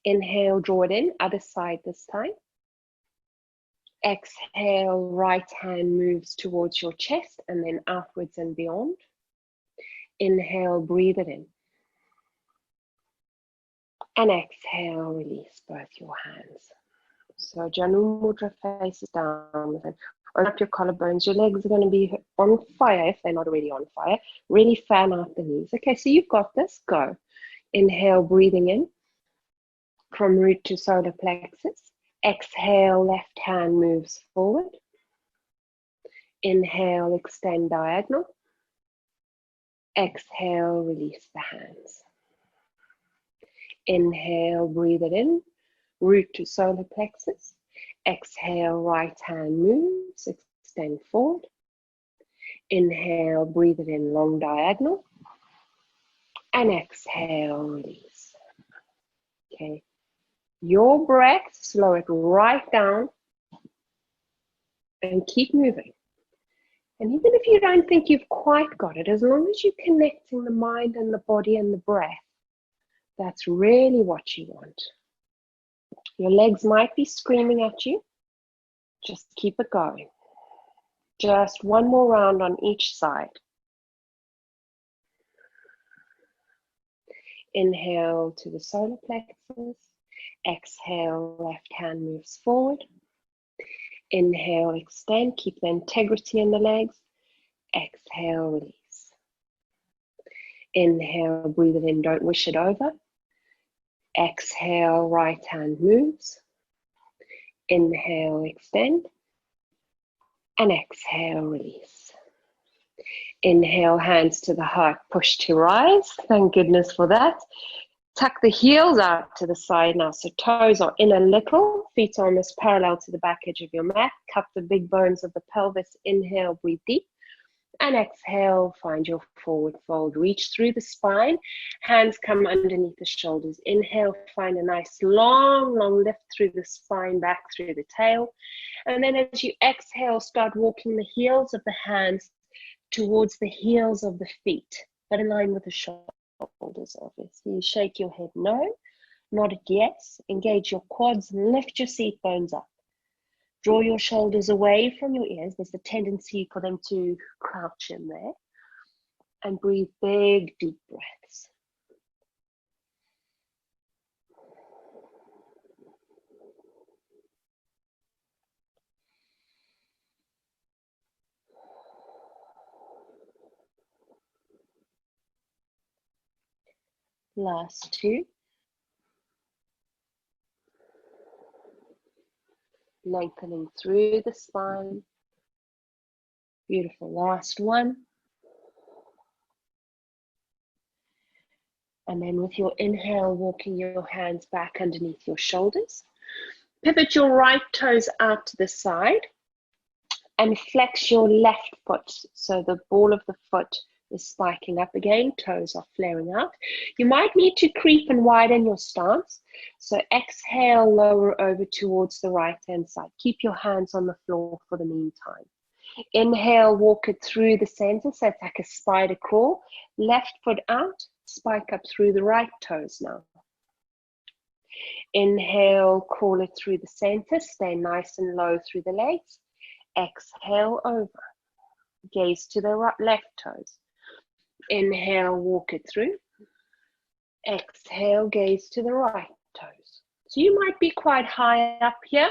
A: Inhale, draw it in, other side this time. Exhale, right hand moves towards your chest and then outwards and beyond. Inhale, breathe it in. And exhale, release both your hands. So Janu Mudra faces down. Open up your collarbones. Your legs are going to be on fire if they're not already on fire. Really fan out the knees. Okay, so you've got this. Go. Inhale, breathing in from root to solar plexus. Exhale, left hand moves forward. Inhale, extend diagonal. Exhale, release the hands. Inhale, breathe it in. Root to solar plexus. Exhale, right hand moves, extend forward. Inhale, breathe it in, long diagonal. And exhale, release. Okay. Your breath, slow it right down and keep moving. And even if you don't think you've quite got it, as long as you're connecting the mind and the body and the breath, that's really what you want. Your legs might be screaming at you. Just keep it going. Just one more round on each side. Inhale to the solar plexus. Exhale, left hand moves forward. Inhale, extend, keep the integrity in the legs. Exhale, release. Inhale, breathe it in, don't wish it over. Exhale, right hand moves. Inhale, extend. And exhale, release. Inhale, hands to the heart, push to rise. Thank goodness for that. Tuck the heels out to the side now, so toes are in a little, feet are almost parallel to the back edge of your mat. Cup the big bones of the pelvis. Inhale, breathe deep. And exhale, find your forward fold. Reach through the spine. Hands come underneath the shoulders. Inhale, find a nice long lift through the spine, back through the tail. And then as you exhale, start walking the heels of the hands towards the heels of the feet, but in line with the shoulders, obviously. You shake your head no, nod it yes. Engage your quads, lift your seat bones up. Draw your shoulders away from your ears. There's a tendency for them to crouch in there. And breathe big, deep breaths. Last two. Lengthening through the spine. Beautiful. Last one. And then with your inhale, walking your hands back underneath your shoulders. Pivot your right toes out to the side and flex your left foot. So the ball of the foot is spiking up again. Toes are flaring out. You might need to creep and widen your stance. So exhale, lower over towards the right-hand side. Keep your hands on the floor for the meantime. Inhale, walk it through the center. So it's like a spider crawl. Left foot out, spike up through the right toes now. Inhale, crawl it through the center. Stay nice and low through the legs. Exhale, over. Gaze to the left toes. Inhale, walk it through. Exhale, gaze to the right toes. So you might be quite high up here.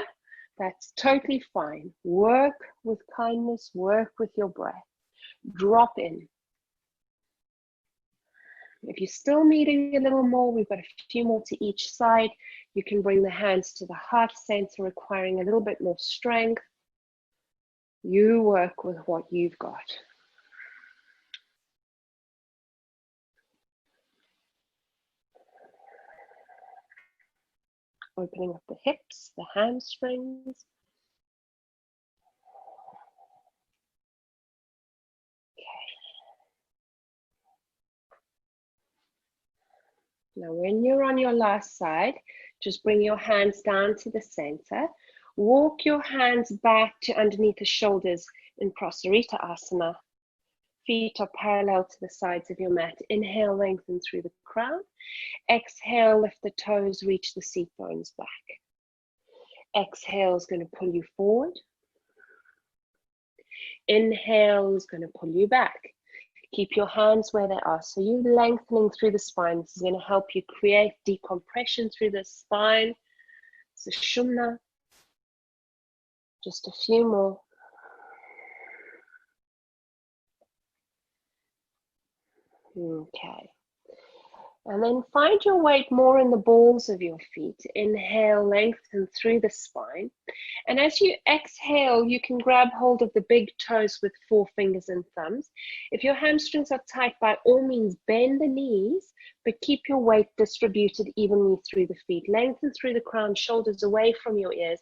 A: That's totally fine. Work with kindness, work with your breath. Drop in. If you're still needing a little more, we've got a few more to each side. You can bring the hands to the heart center, requiring a little bit more strength. You work with what you've got. Opening up the hips, the hamstrings. Now, when you're on your last side, just bring your hands down to the center. Walk your hands back to underneath the shoulders in Prasarita Asana. Feet are parallel to the sides of your mat. Inhale, lengthen through the crown. Exhale, lift the toes, reach the seat bones back. Exhale is going to pull you forward. Inhale is going to pull you back. Keep your hands where they are. So you're lengthening through the spine. This is going to help you create decompression through the spine. Sushumna. Just a few more. Okay. And then find your weight more in the balls of your feet. Inhale, lengthen through the spine. And as you exhale, you can grab hold of the big toes with 4 fingers and thumbs. If your hamstrings are tight, by all means, bend the knees, but keep your weight distributed evenly through the feet. Lengthen through the crown, shoulders away from your ears.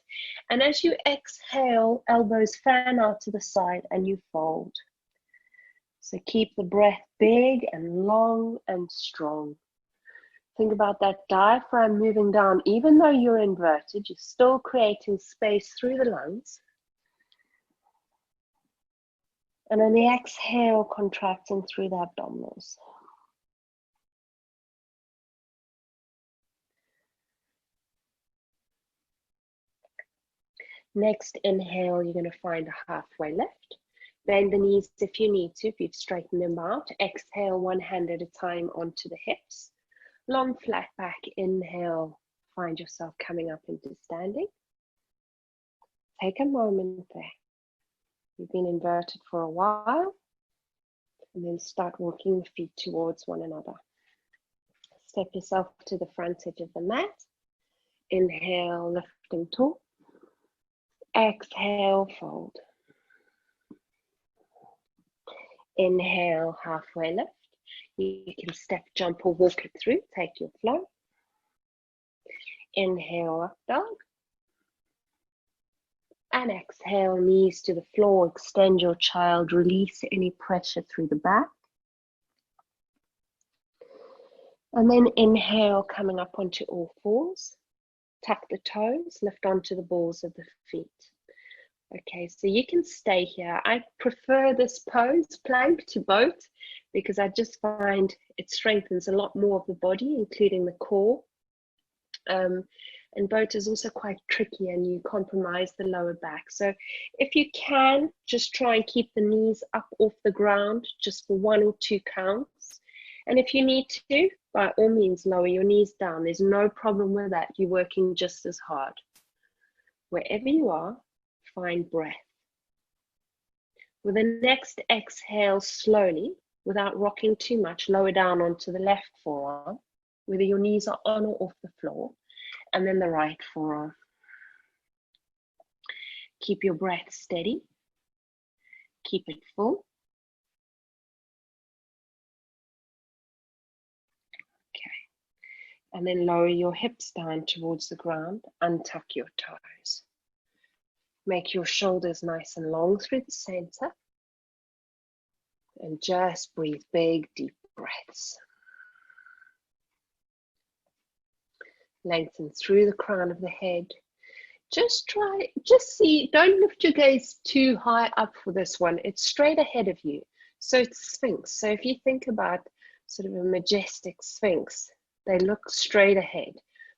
A: And as you exhale, elbows fan out to the side and you fold. So keep the breath big and long and strong. Think about that diaphragm moving down. Even though you're inverted, you're still creating space through the lungs. And on the exhale, contracting through the abdominals. Next inhale, you're going to find a halfway lift. Bend the knees if you need to, if you've straightened them out. Exhale, one hand at a time onto the hips. Long flat back, inhale, find yourself coming up into standing. Take a moment there. You've been inverted for a while, and then start walking the feet towards one another. Step yourself to the front edge of the mat. Inhale, lifting tall. Exhale, fold. Inhale, halfway lift. You can step, jump, or walk it through. Take your flow. Inhale, up dog. And exhale, knees to the floor. Extend your child. Release any pressure through the back. And then inhale, coming up onto all fours. Tuck the toes, lift onto the balls of the feet. Okay, so you can stay here. I prefer this pose, plank to boat, because I just find it strengthens a lot more of the body, including the core. And boat is also quite tricky and you compromise the lower back. So if you can, just try and keep the knees up off the ground just for 1 or 2 counts. And if you need to, by all means, lower your knees down. There's no problem with that. You're working just as hard. Wherever you are, find breath. With the next exhale, slowly, without rocking too much, lower down onto the left forearm, whether your knees are on or off the floor, and then the right forearm. Keep your breath steady. Keep it full. Okay. And then lower your hips down towards the ground. Untuck your toes. Make your shoulders nice and long through the center. And just breathe big, deep breaths. Lengthen through the crown of the head. Just see, don't lift your gaze too high up for this one. It's straight ahead of you. So it's Sphinx. So if you think about sort of a majestic Sphinx, they look straight ahead.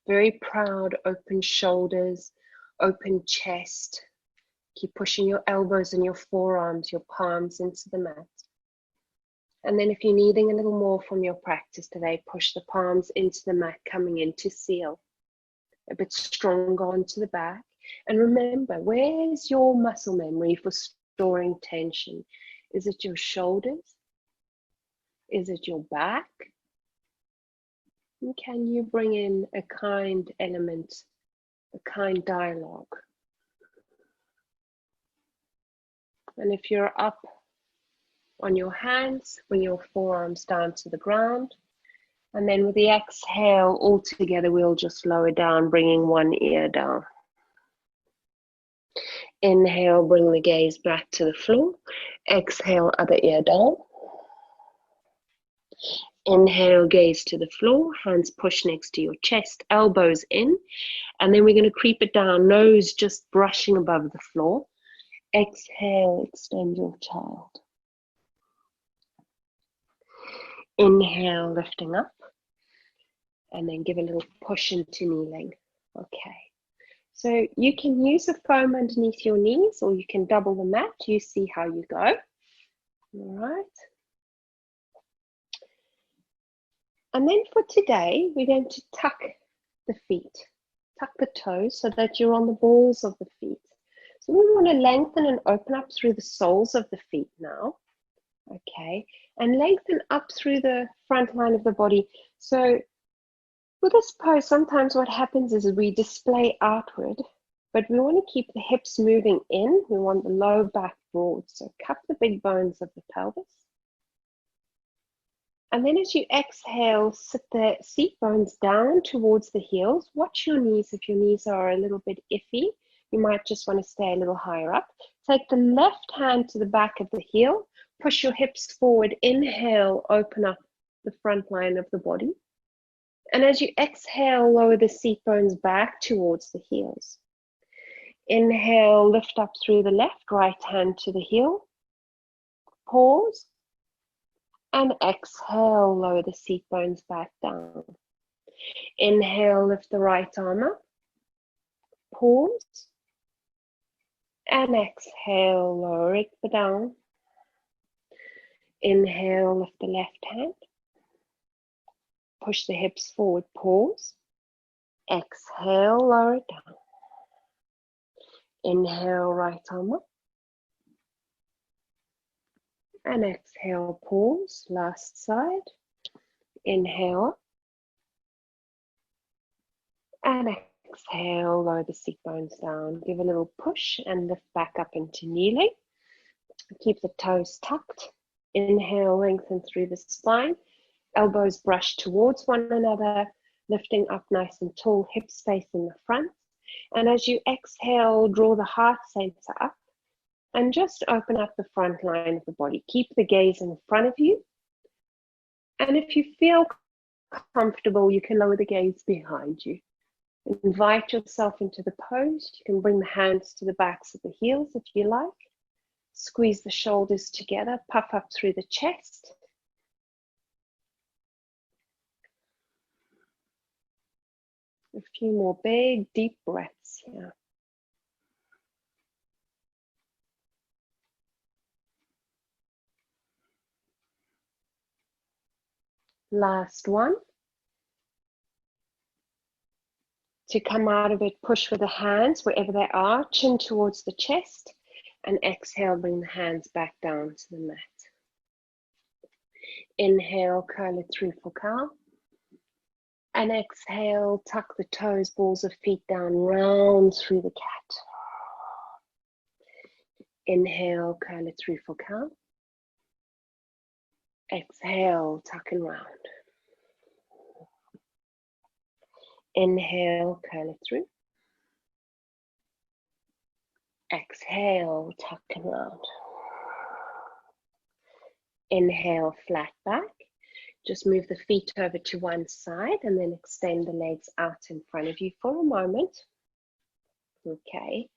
A: Very proud, open shoulders, open chest. Keep pushing your elbows and your forearms, your palms into the mat. And then if you're needing a little more from your practice today, push the palms into the mat, coming into seal. A bit stronger onto the back. And remember, where's your muscle memory for storing tension? Is it your shoulders? Is it your back? And can you bring in a kind element, a kind dialogue? And if you're up on your hands, bring your forearms down to the ground. And then with the exhale, all together, we'll just lower down, bringing one ear down. Inhale, bring the gaze back to the floor. Exhale, other ear down. Inhale, gaze to the floor, hands push next to your chest, elbows in. And then we're going to creep it down, nose just brushing above the floor. Exhale, extend your child. Inhale, lifting up. And then give a little push into kneeling. Okay. So you can use a foam underneath your knees, or you can double the mat. You see how you go. All right. And then for today, we're going to tuck the feet. Tuck the toes so that you're on the balls of the feet. So we want to lengthen and open up through the soles of the feet now. Okay. And lengthen up through the front line of the body. So with this pose, sometimes what happens is we display outward, but we want to keep the hips moving in. We want the low back broad. So cup the big bones of the pelvis. And then as you exhale, sit the seat bones down towards the heels. Watch your knees. If your knees are a little bit iffy, you might just want to stay a little higher up. Take the left hand to the back of the heel. Push your hips forward. Inhale, open up the front line of the body. And as you exhale, lower the seat bones back towards the heels. Inhale, lift up through the left, right hand to the heel. Pause. And exhale, lower the seat bones back down. Inhale, lift the right arm up. Pause. And exhale, lower it down. Inhale, lift the left hand. Push the hips forward, pause. Exhale, lower it down. Inhale, right arm up. And exhale, pause, last side. Inhale. And exhale, lower the seat bones down. Give a little push and lift back up into kneeling. Keep the toes tucked. Inhale, lengthen through the spine. Elbows brush towards one another, lifting up nice and tall, hip space in the front. And as you exhale, draw the heart center up and just open up the front line of the body. Keep the gaze in front of you. And if you feel comfortable, you can lower the gaze behind you. Invite yourself into the pose. You can bring the hands to the backs of the heels if you like. Squeeze the shoulders together, puff up through the chest. A few more big, deep breaths here. Last one. To come out of it, push with the hands wherever they are, chin towards the chest, and exhale, bring the hands back down to the mat. Inhale, curl it through for cow. And exhale, tuck the toes, balls of feet down, round through the cat. Inhale, curl it through for cow. Exhale, tuck and round. Inhale, curl it through. Exhale, tuck and round. Inhale, flat back. Just move the feet over to one side and then extend the legs out in front of you for a moment. Okay.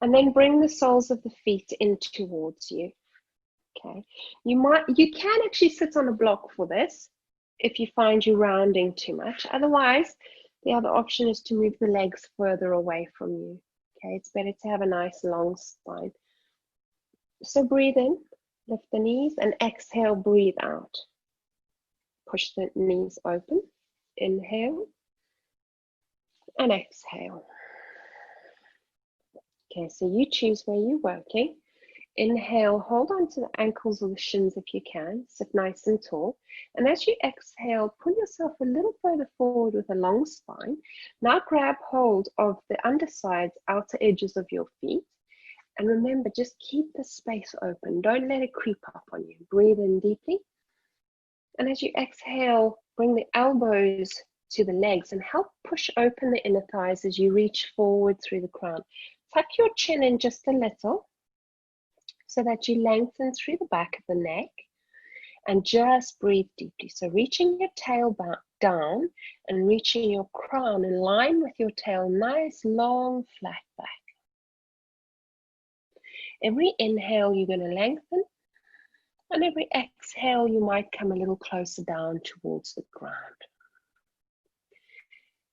A: And then bring the soles of the feet in towards you. Okay. You can actually sit on a block for this if you find you rounding too much. Otherwise, the other option is to move the legs further away from you. Okay, it's better to have a nice long spine. So breathe in, lift the knees, and exhale, breathe out. Push the knees open. Inhale and exhale. Okay, so you choose where you're working. Inhale, hold on to the ankles or the shins if you can. Sit nice and tall. And as you exhale, pull yourself a little further forward with a long spine. Now grab hold of the undersides, outer edges of your feet. And remember, just keep the space open. Don't let it creep up on you. Breathe in deeply. And as you exhale, bring the elbows to the legs and help push open the inner thighs as you reach forward through the crown. Tuck your chin in just a little so that you lengthen through the back of the neck and just breathe deeply. So reaching your tail back down and reaching your crown in line with your tail, nice, long, flat back. Every inhale, you're going to lengthen. And every exhale, you might come a little closer down towards the ground.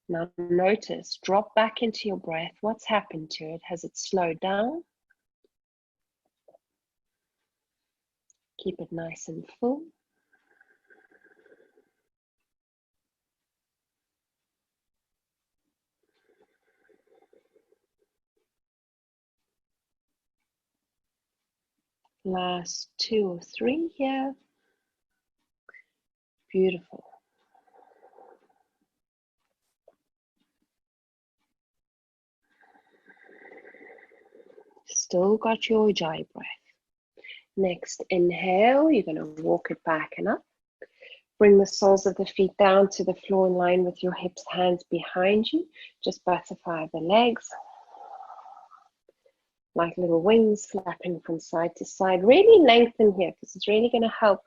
A: Now notice, drop back into your breath. What's happened to it? Has it slowed down? Keep it nice and full. Last 2 or 3 here. Beautiful. Still got your ujjayi breath. Next inhale, you're going to walk it back and up. Bring the soles of the feet down to the floor in line with your hips, hands behind you. Just butterfly the legs. Like little wings flapping from side to side. Really lengthen here because it's really going to help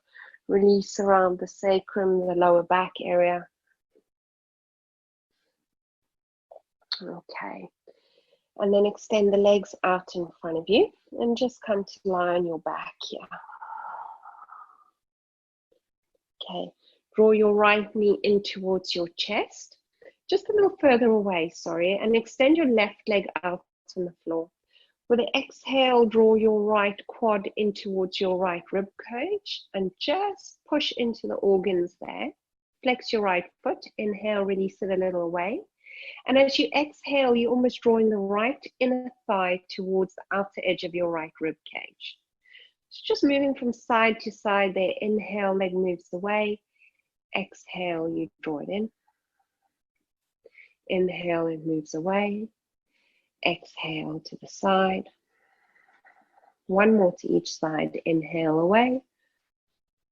A: release around the sacrum, the lower back area. Okay. And then extend the legs out in front of you and just come to lie on your back here. Okay. Draw your right knee in towards your chest. Just a little further away, sorry. And extend your left leg out on the floor. With the exhale, draw your right quad in towards your right rib cage and just push into the organs there. Flex your right foot. Inhale, release it a little away. And as you exhale, you're almost drawing the right inner thigh towards the outer edge of your right rib cage. So just moving from side to side there. Inhale, leg moves away. Exhale, you draw it in. Inhale, it moves away. Exhale to the side. One more to each side. Inhale away.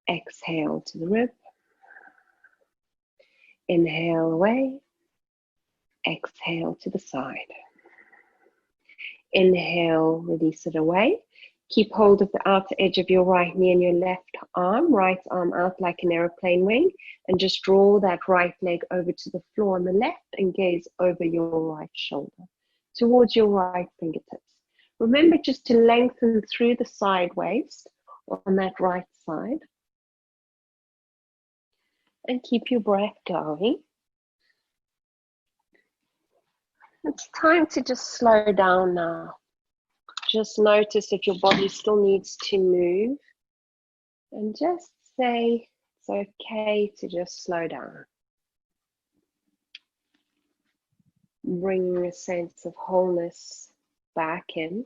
A: Exhale to the rib. Inhale away. Exhale to the side. Inhale, release it away. Keep hold of the outer edge of your right knee and your left arm out like an aeroplane wing, and just draw that right leg over to the floor on the left and gaze over your right shoulder, towards your right fingertips. Remember just to lengthen through the side waist on that right side. And keep your breath going. It's time to just slow down now. Just notice if your body still needs to move, and just say it's okay to just slow down. Bringing a sense of wholeness back in.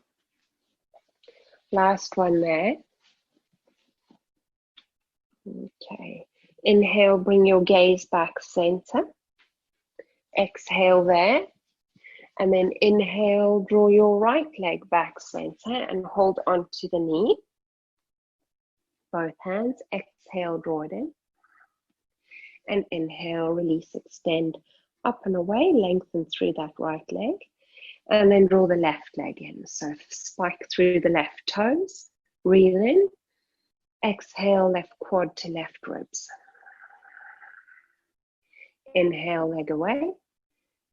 A: Last one there. Okay. Inhale, bring your gaze back center. Exhale there. And then inhale, draw your right leg back center and hold onto the knee. Both hands. Exhale, draw it in. And inhale, release, extend up and away, lengthen through that right leg. And then draw the left leg in. So spike through the left toes. Breathe in. Exhale, left quad to left ribs. Inhale, leg away.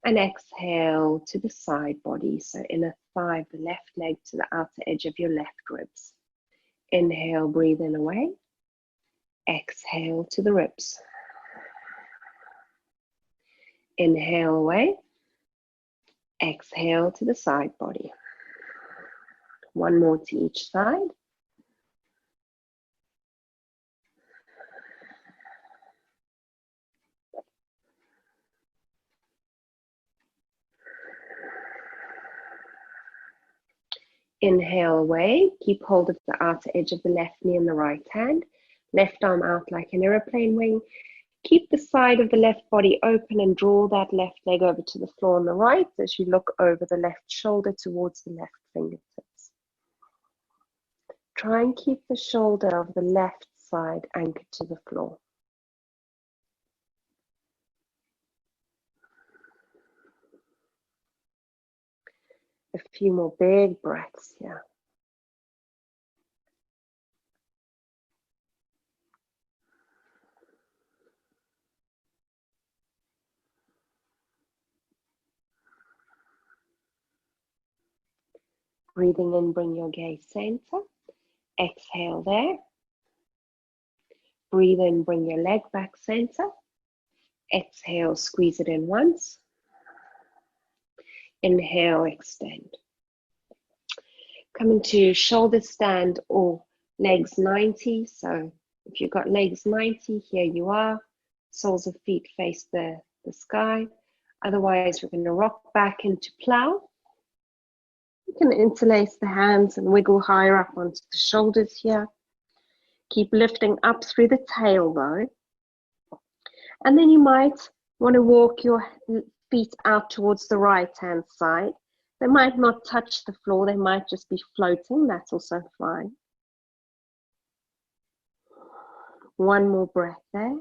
A: And exhale to the side body. So inner thigh, the left leg to the outer edge of your left ribs. Inhale, breathe in away. Exhale to the ribs. Inhale away. Exhale to the side body. One more to each side. Inhale away, keep hold of the outer edge of the left knee and the right hand. Left arm out like an aeroplane wing. Keep the side of the left body open and draw that left leg over to the floor on the right as you look over the left shoulder towards the left fingertips. Try and keep the shoulder of the left side anchored to the floor. A few more big breaths here. Breathing in, bring your gaze center. Exhale there. Breathe in, bring your leg back center. Exhale, squeeze it in once. Inhale, extend. Come into shoulder stand or legs 90. So if you've got legs 90, here you are. Soles of feet face the sky. Otherwise, we're going to rock back into plow. You can interlace the hands and wiggle higher up onto the shoulders here. Keep lifting up through the tailbone. And then you might want to walk your feet out towards the right-hand side. They might not touch the floor, they might just be floating. That's also fine. One more breath there.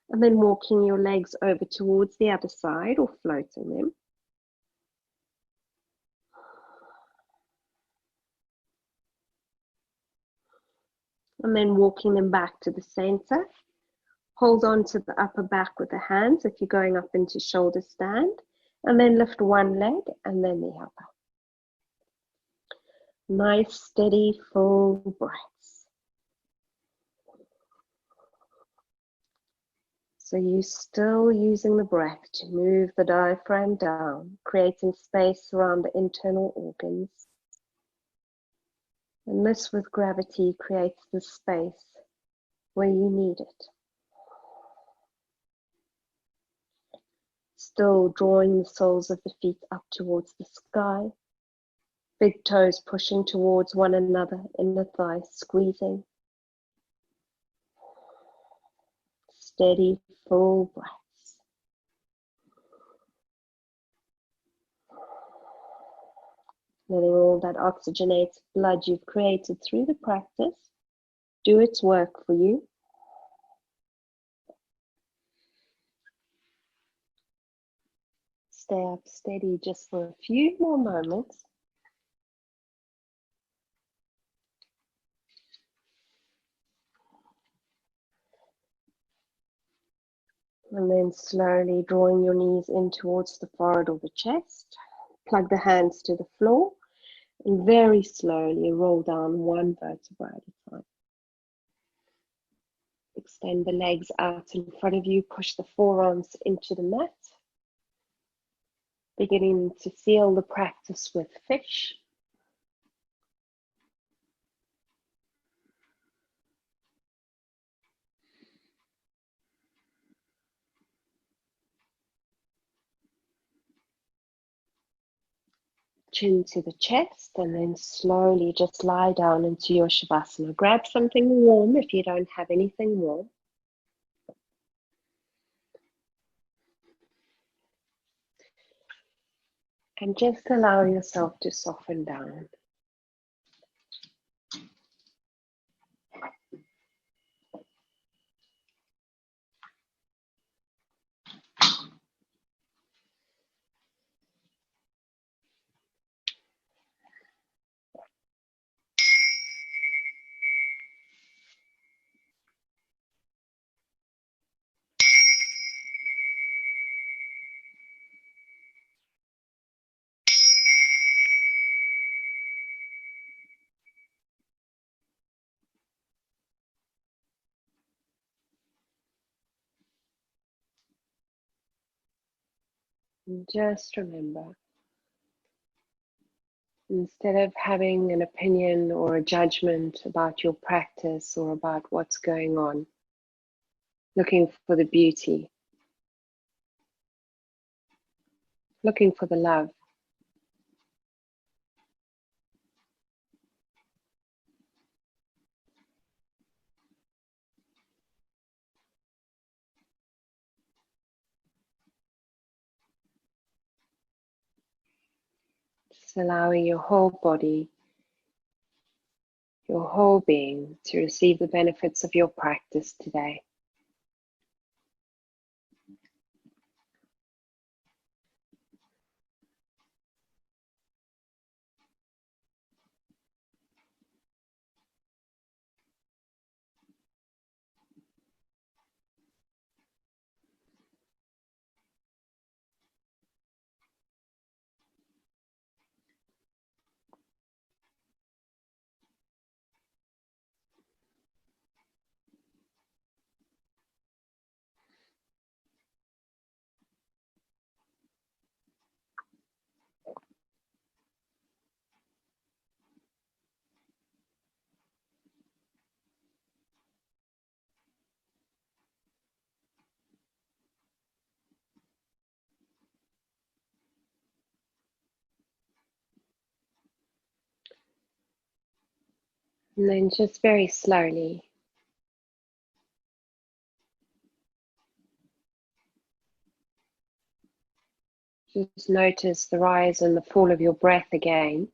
A: And then walking your legs over towards the other side or floating them. And then walking them back to the center. Hold on to the upper back with the hands if you're going up into shoulder stand. And then lift one leg and then the other. Nice, steady, full breaths. So you're still using the breath to move the diaphragm down, creating space around the internal organs. And this with gravity creates the space where you need it. Still drawing the soles of the feet up towards the sky. Big toes pushing towards one another, inner thighs squeezing. Steady, full breaths. Letting all that oxygenated blood you've created through the practice do its work for you. Stay up steady just for a few more moments. And then slowly drawing your knees in towards the forehead or the chest. Plug the hands to the floor and very slowly roll down one vertebra at a time. Extend the legs out in front of you. Push the forearms into the mat. Beginning to seal the practice with fish. Chin to the chest, and then slowly just lie down into your Shavasana. Grab something warm if you don't have anything warm. And just allow yourself to soften down. And just remember, instead of having an opinion or a judgment about your practice or about what's going on, looking for the beauty, looking for the love, just allowing your whole body, your whole being to receive the benefits of your practice today. And then just very slowly, just notice the rise and the fall of your breath again.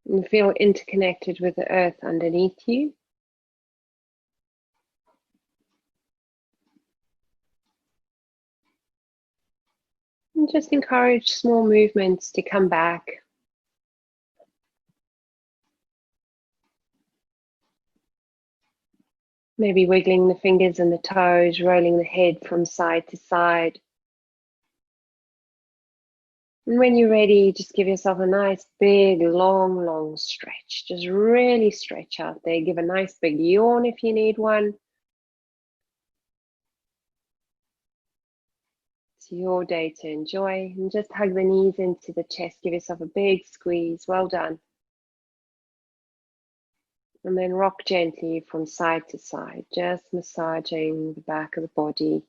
A: And feel interconnected with the earth underneath you. And just encourage small movements to come back. Maybe wiggling the fingers and the toes, rolling the head from side to side. And when you're ready, just give yourself a nice big, long stretch. Just really stretch out there. Give a nice big yawn if you need one. It's your day to enjoy. And just hug the knees into the chest. Give yourself a big squeeze. Well done. And then rock gently from side to side, just massaging the back of the body.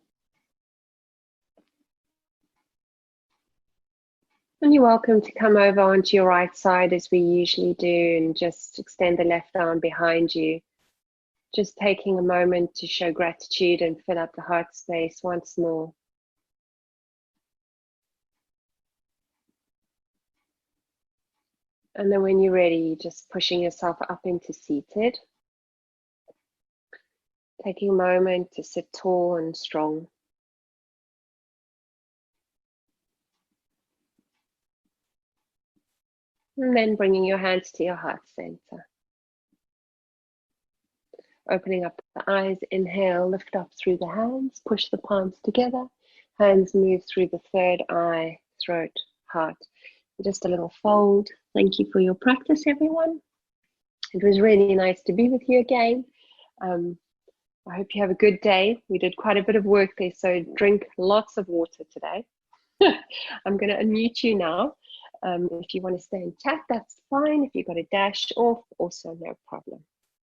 A: And you're welcome to come over onto your right side as we usually do and just extend the left arm behind you. Just taking a moment to show gratitude and fill up the heart space once more. And then when you're ready, just pushing yourself up into seated. Taking a moment to sit tall and strong. And then bringing your hands to your heart center. Opening up the eyes, inhale, lift up through the hands, push the palms together. Hands move through the third eye, throat, heart. Just a little fold. Thank you for your practice, everyone. It was really nice to be with you again. I hope you have a good day. We did quite a bit of work there, so drink lots of water today. I'm going to unmute you now. If you want to stay and chat, that's fine. If you've got a dash off, also no problem.